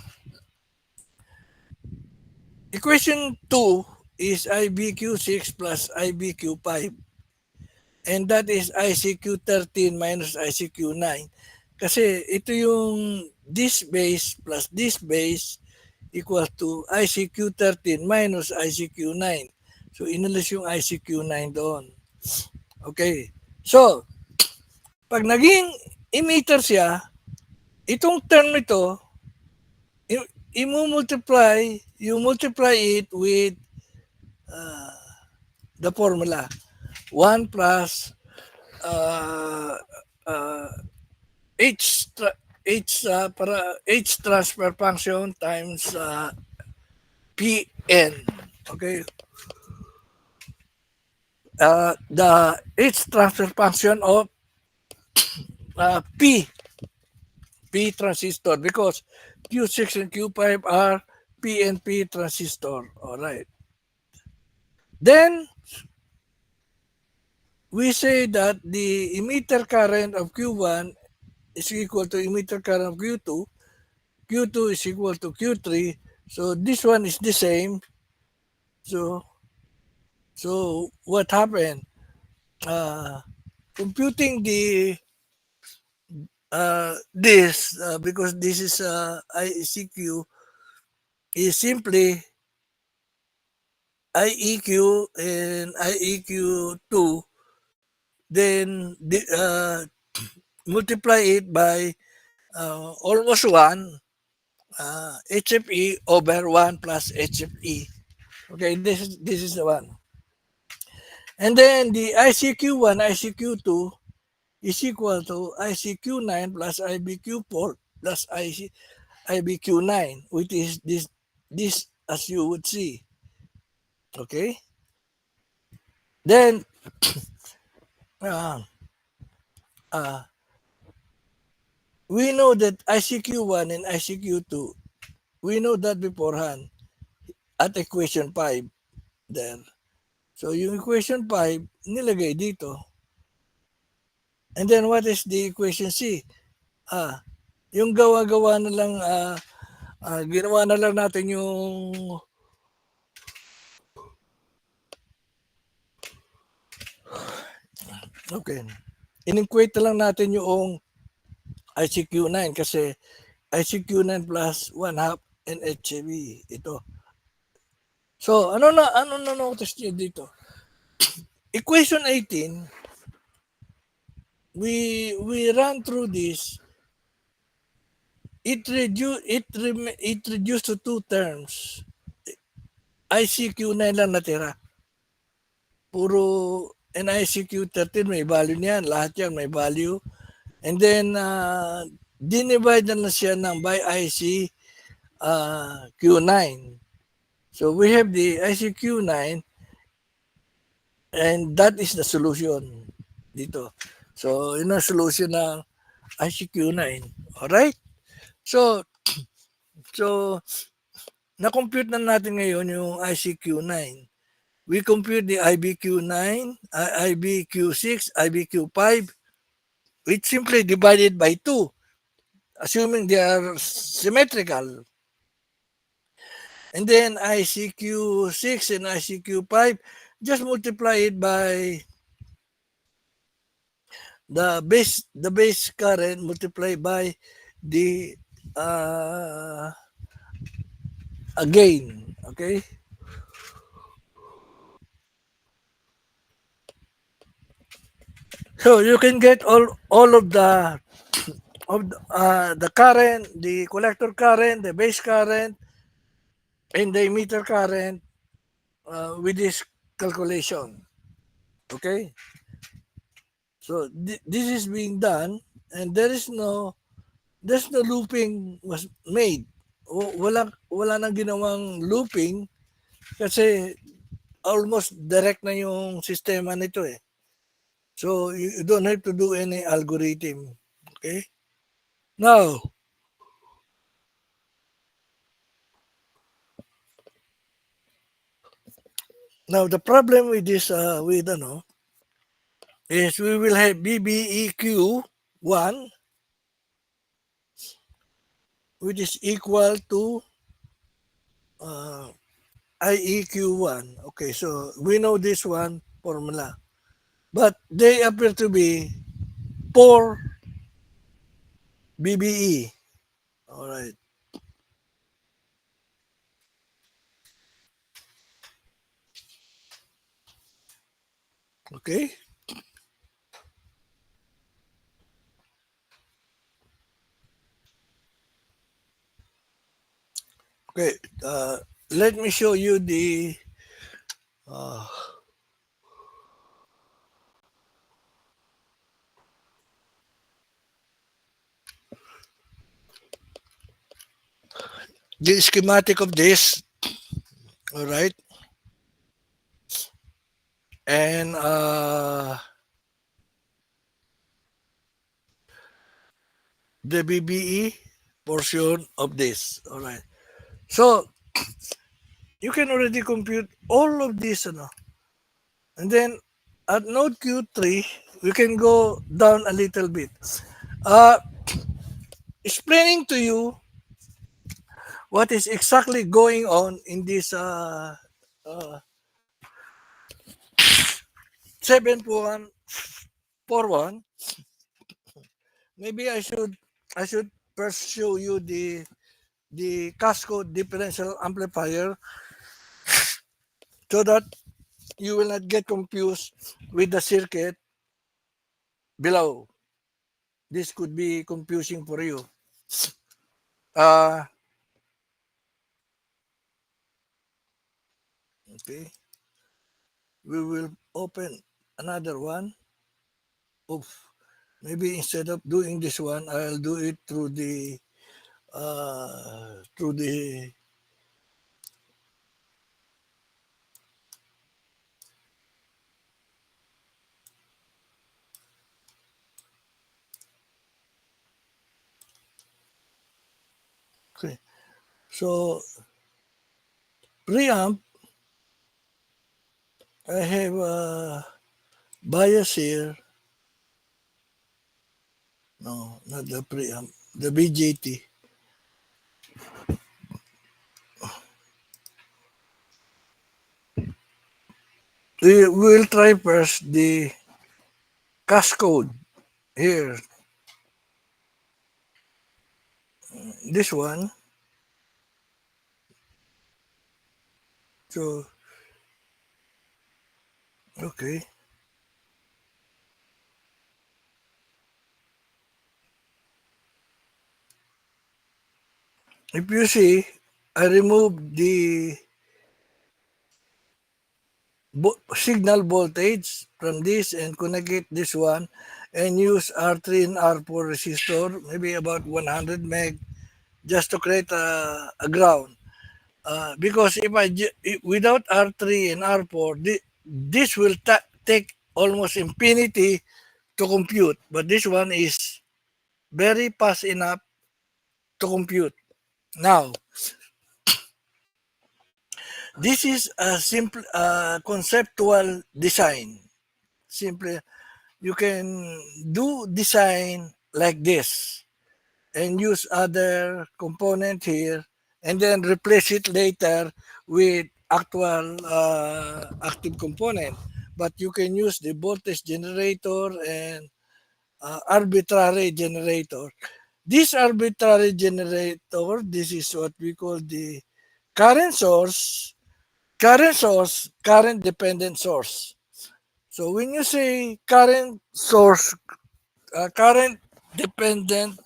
Equation 2 is IBQ6 plus IBQ5. And that is ICQ 13 minus ICQ 9. Kasi ito yung this base plus this base equals to ICQ 13 minus ICQ 9. So, inalis yung ICQ 9 doon. Okay. So, pag naging emitter siya, itong term ito, you multiply it with the formula. 1 plus H transfer function times Pn. Okay. The H transfer function of P transistor because Q6 and Q5 are PNP transistor. All right. Then we say that the emitter current of Q1 is equal to emitter current of Q2. Q2 is equal to Q3. So this one is the same. So what happened? Computing the this because this is ICQ is simply IEQ and IEQ2, then multiply it by almost 1 HFE over 1 plus HFE. Okay, this is the one. And then the ICQ1, ICQ2 is equal to ICQ9 plus IBQ4 plus IBQ9, which is this as you would see. Okay. Then we know that ICQ1 and ICQ2, we know that beforehand at equation 5 there. So yung equation 5, nilagay dito. And then what is the equation C? Yung gawa-gawa na lang, ginawa na lang natin yung okay. In-equate na lang natin yung ICQ9 kasi ICQ9 plus 1/2 NHV ito. So, ano na notice niyo dito? Equation 18, we run through this. It reduced to two terms. ICQ9 lang natira. Puro and ICQ 13 may value niyan. Lahat yan may value. And then, dinivide na siya ng by IC Q9. So we have the IC Q9 and that is the solution dito. So, yun ang solution ng ICQ9. Alright? So, na-compute na natin ngayon yung ICQ9. We compute the IBQ9, IBQ6, IBQ5. It's simply divided by 2, assuming they are symmetrical. And then ICQ6 and ICQ5, just multiply it by the base current multiplied by the gain. Okay. So you can get all of the current, the collector current, the base current, and the emitter current with this calculation. Okay. So this is being done, and there's no looping was made. Wala nang ginawang looping kasi almost direct na yung sistema nito eh. So you don't have to do any algorithm. Okay? Now the problem with this is we will have BBEQ1 which is equal to IEQ1. Okay, so we know this one formula. But they appear to be 4 BBE. All right. Okay. Okay. Let me show you the schematic of this. All right. And the BBE portion of this. All right. So you can already compute all of this, and then at node Q3 we can go down a little bit. Explaining to you what is exactly going on in this 7141. Maybe I should first show you the Cascode differential amplifier so that you will not get confused with the circuit below. This could be confusing for you. Okay. We will open another one. Oof. Maybe instead of doing this one, I'll do it through the okay. So preamp, I have a bias here. No, not the preamp, the BJT. We will try first the Cascode here. This one. So, okay. If you see, I removed the signal voltage from this and connect it this one, and use R3 and R4 resistor, maybe about 100 meg, just to create a ground. Because without R3 and R4, this will take almost infinity to compute, but this one is very fast enough to compute. Now, this is a simple conceptual design. Simply, you can do design like this and use other component here and then replace it later with actual active component. But you can use the voltage generator and arbitrary generator. This arbitrary generator, this is what we call the current source, current dependent source. So when you say current source, current dependent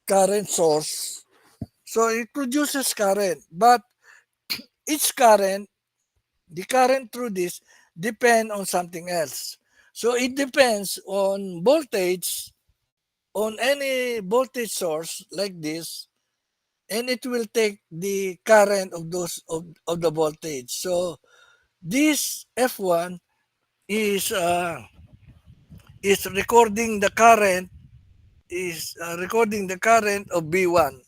current source, so it produces current, but each current, the current through this depend on something else. So it depends on voltage, on any voltage source like this, and it will take the current of of the voltage. So this F1 is recording the current of B1.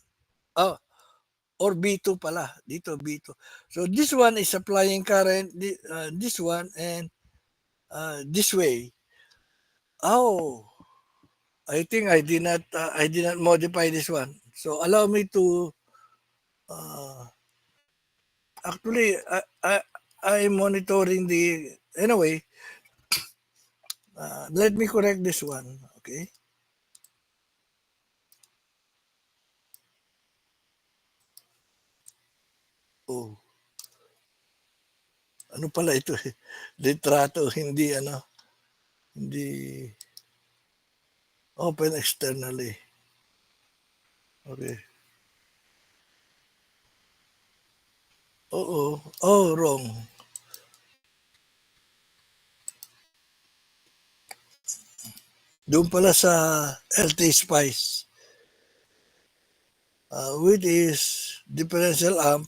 Oh, or B2 pala. Dito B2. So this one is applying current this one and this way. Oh, I did not modify this one. So allow me to uh, actually I'm monitoring the anyway. Let me correct this one. Okay. Oh, ano pala ito eh? Litrato, hindi open externally. Okay. Oo. Oh, wrong. Doon pala sa LT Spice. Which is differential amp.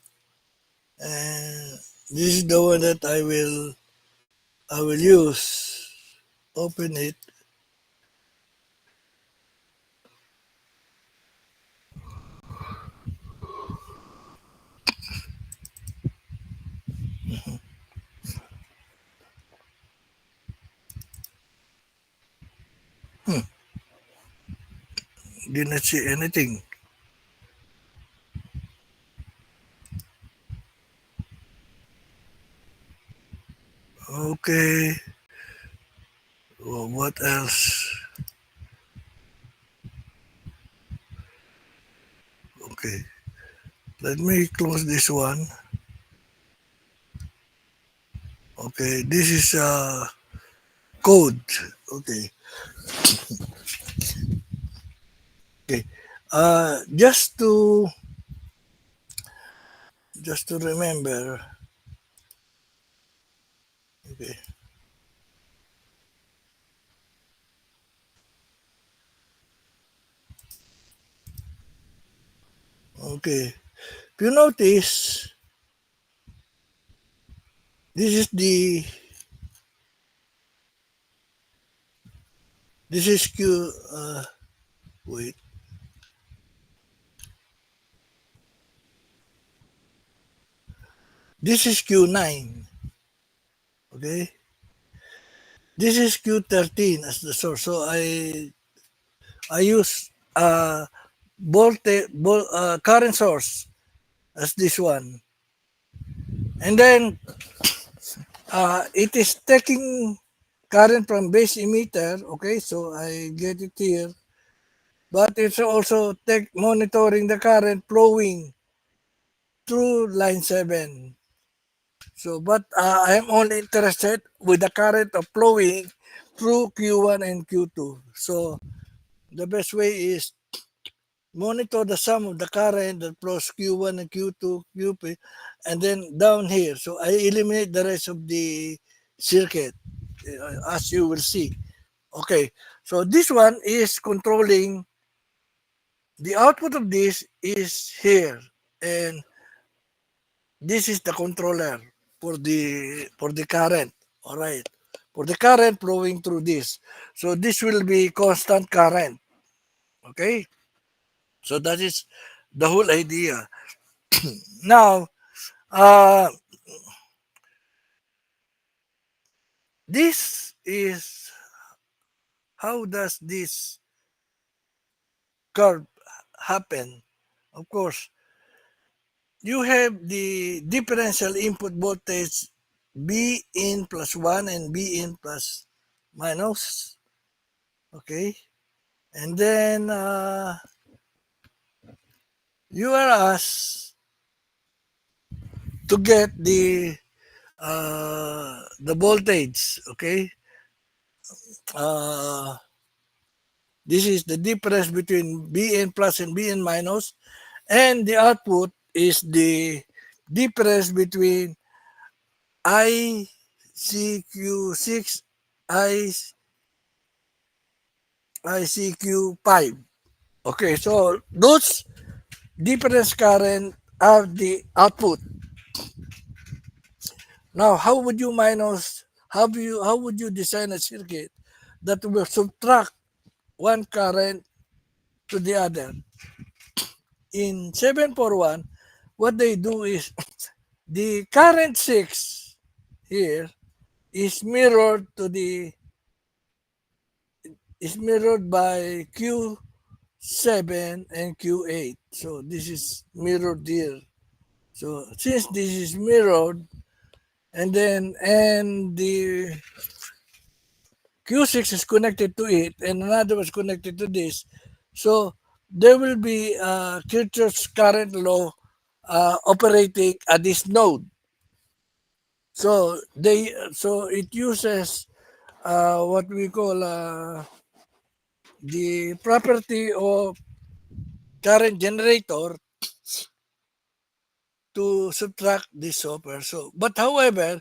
And this is the one that I will use. Open it. Did not see anything. Okay. Well, what else? Okay. Let me close this one. Okay. This is code. Okay. Okay. Just to remember. Okay. Okay. If you notice, this is Q. Wait. This is Q9. Okay. This is Q13 as the source. So I use current source as this one. And then it is taking current from base emitter. Okay, so I get it here. But it's also monitoring the current flowing through line 7. So, but I am only interested with the current of flowing through Q1 and Q2. So, the best way is monitor the sum of the current that flows Q1 and Q2, QP, and then down here. So, I eliminate the rest of the circuit, as you will see. Okay, so this one is controlling the output of this is here, and this is the controller for the current. All right, for the current flowing through this. So this will be constant current. Okay, so that is the whole idea. Now, uh, this is how does this curve happen? Of course, you have the differential input voltage B in plus 1 and B in plus minus. Okay. And then you are asked to get the voltage. Okay. Uh, this is the difference between Bn plus and Bn minus. And the output is the difference between ICQ6, ICQ5. Okay, so those difference current are the output. Now, how would you design a circuit that will subtract one current to the other? In 741, what they do is the current 6 here is mirrored by Q7 and Q8. So this is mirrored here. So since this is mirrored, and the Q6 is connected to it, and another was connected to this, so there will be Kirchhoff's current law operating at this node. So it uses what we call the property of current generator to subtract this software. So, but however,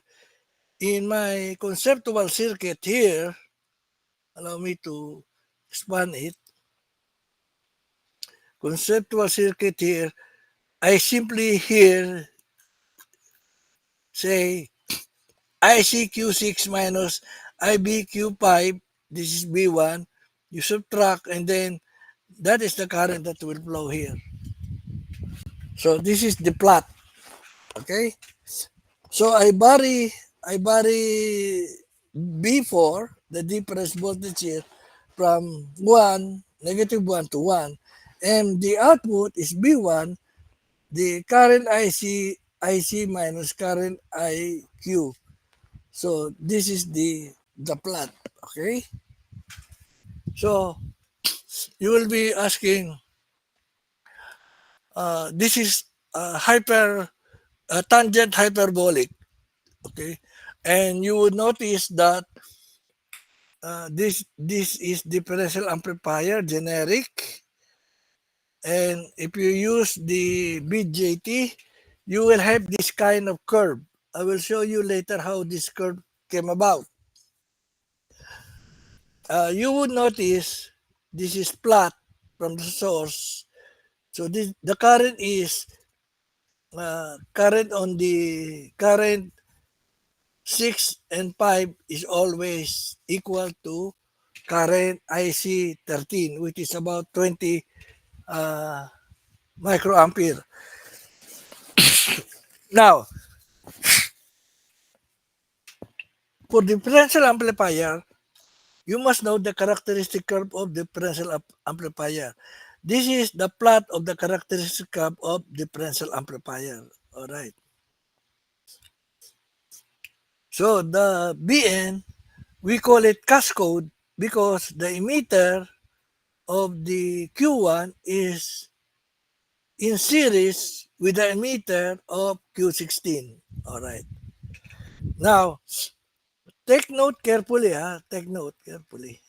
in my conceptual circuit here, allow me to expand it. Conceptual circuit here, I simply here say ICQ6 minus IBQ5, this is B1, you subtract, and then that is the current that will flow here. So this is the plot. Okay? So I vary B4, the difference voltage here, from 1, negative 1 to 1. And the output is B1, the current IC minus current IQ. So this is the plot. Okay? So you will be asking, this is tangent hyperbolic. Okay? And you would notice that this is differential amplifier generic, and if you use the BJT, you will have this kind of curve. I will show you later how this curve came about. You would notice this is plot from the source. So the current is current 6 and 5 is always equal to current IC 13, which is about 20 microampere. Now, for differential amplifier, you must know the characteristic curve of differential amplifier. This is the plot of the characteristic curve of differential amplifier. All right. So the BN, we call it cascode because the emitter of the Q1 is in series with the emitter of Q16. All right. Now, take note carefully. Take note carefully.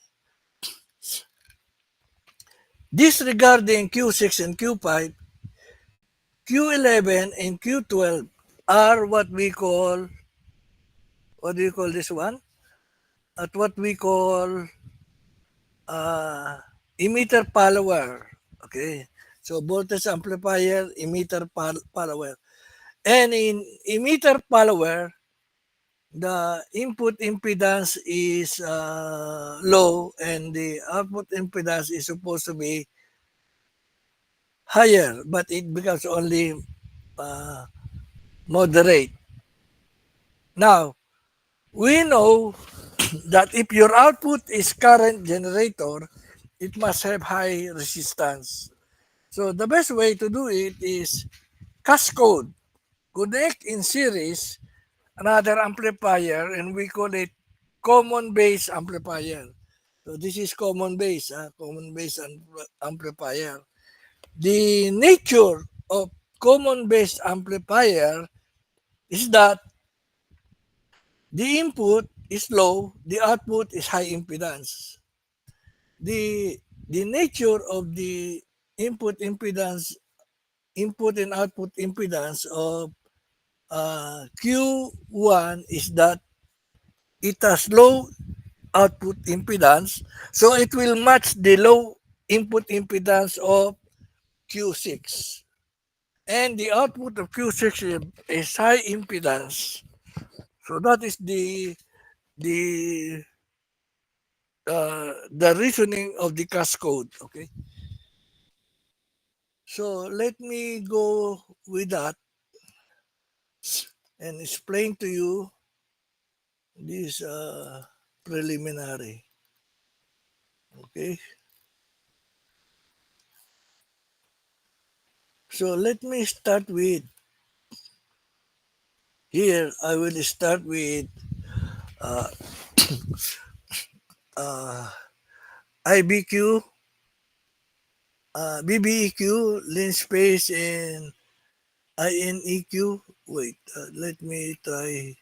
Disregarding Q6 and Q5, Q11 and Q12 are what do you call this one? At what we call emitter follower. Okay. So voltage amplifier, emitter follower. And in emitter follower, the input impedance is low and the output impedance is supposed to be higher, but it becomes only uh, moderate. Now, we know that if your output is current generator, it must have high resistance. So the best way to do it is cascode. Connect in series another amplifier and we call it common base amplifier. So this is common base amplifier. The nature of common base amplifier is that the input is low, the output is high impedance. The the nature of the input impedance, input and output impedance of Q1 is that it has low output impedance, so it will match the low input impedance of Q6. And the output of Q6 is high impedance. So that is the reasoning of the cascode. Okay. So let me go with that and explain to you this preliminary. Okay. So let me start with here. I will start with uh, uh, IBQ, BBEQ, lens space, and INEQ. Wait, let me try.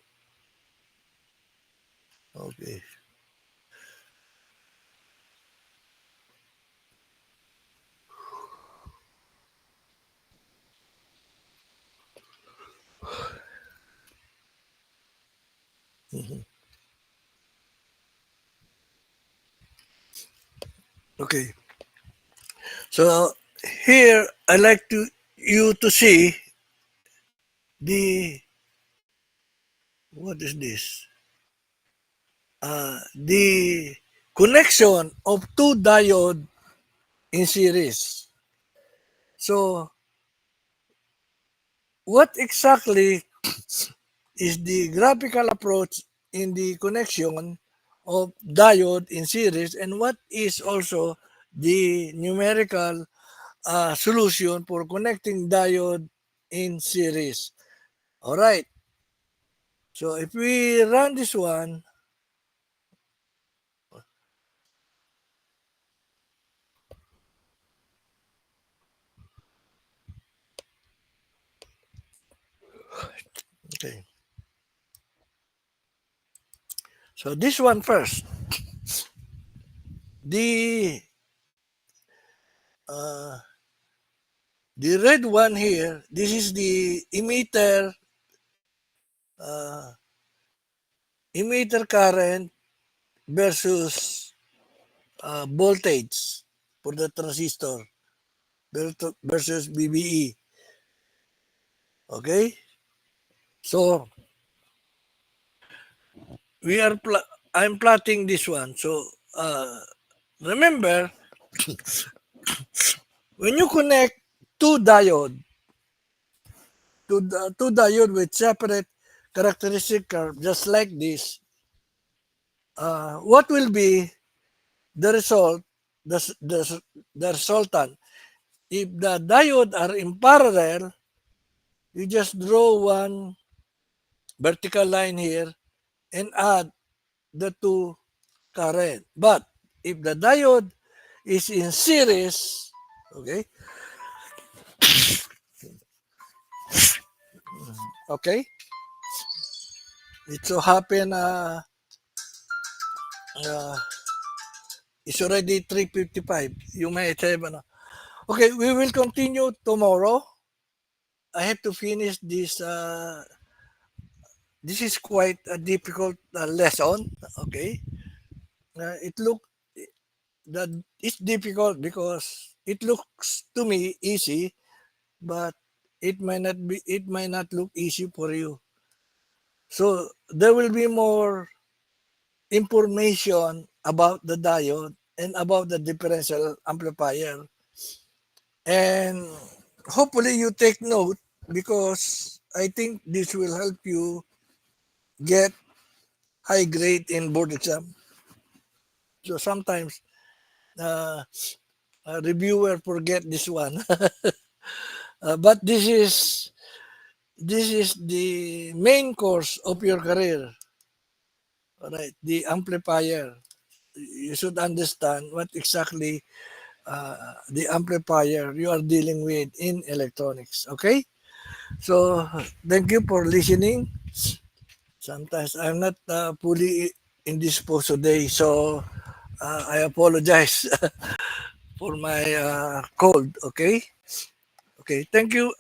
Okay. Mhm. Okay. So here I like to you to see the what is this? The connection of two diode in series. So what exactly is the graphical approach in the connection of diode in series and what is also the numerical solution for connecting diode in series. All right. So if we run this one, okay. So this one first. The uh, the red one here, this is the uh, emitter current versus voltage for the transistor versus BBE. Okay, so I'm plotting this one. So remember, when you connect two diode two diode with separate characteristic curve, just like this, what will be the result? The resultant. If the diode are in parallel, you just draw one vertical line here and add the two current. But if the diode is in series, okay, okay, it so happen uh, it's already 3:55. You might have okay, we will continue tomorrow. I have to finish this. This is quite a difficult lesson. Okay, it look that it's difficult because it looks to me easy, but it might not look easy for you. So there will be more information about the diode and about the differential amplifier. And hopefully you take note because I think this will help you get high grade in board exam. So sometimes a reviewer forget this one. But this is the main course of your career. All right, the amplifier. You should understand what exactly the amplifier you are dealing with in electronics. Okay, so thank you for listening. Sometimes I'm not fully indisposed today, so I apologize for my cold. Okay, okay, thank you.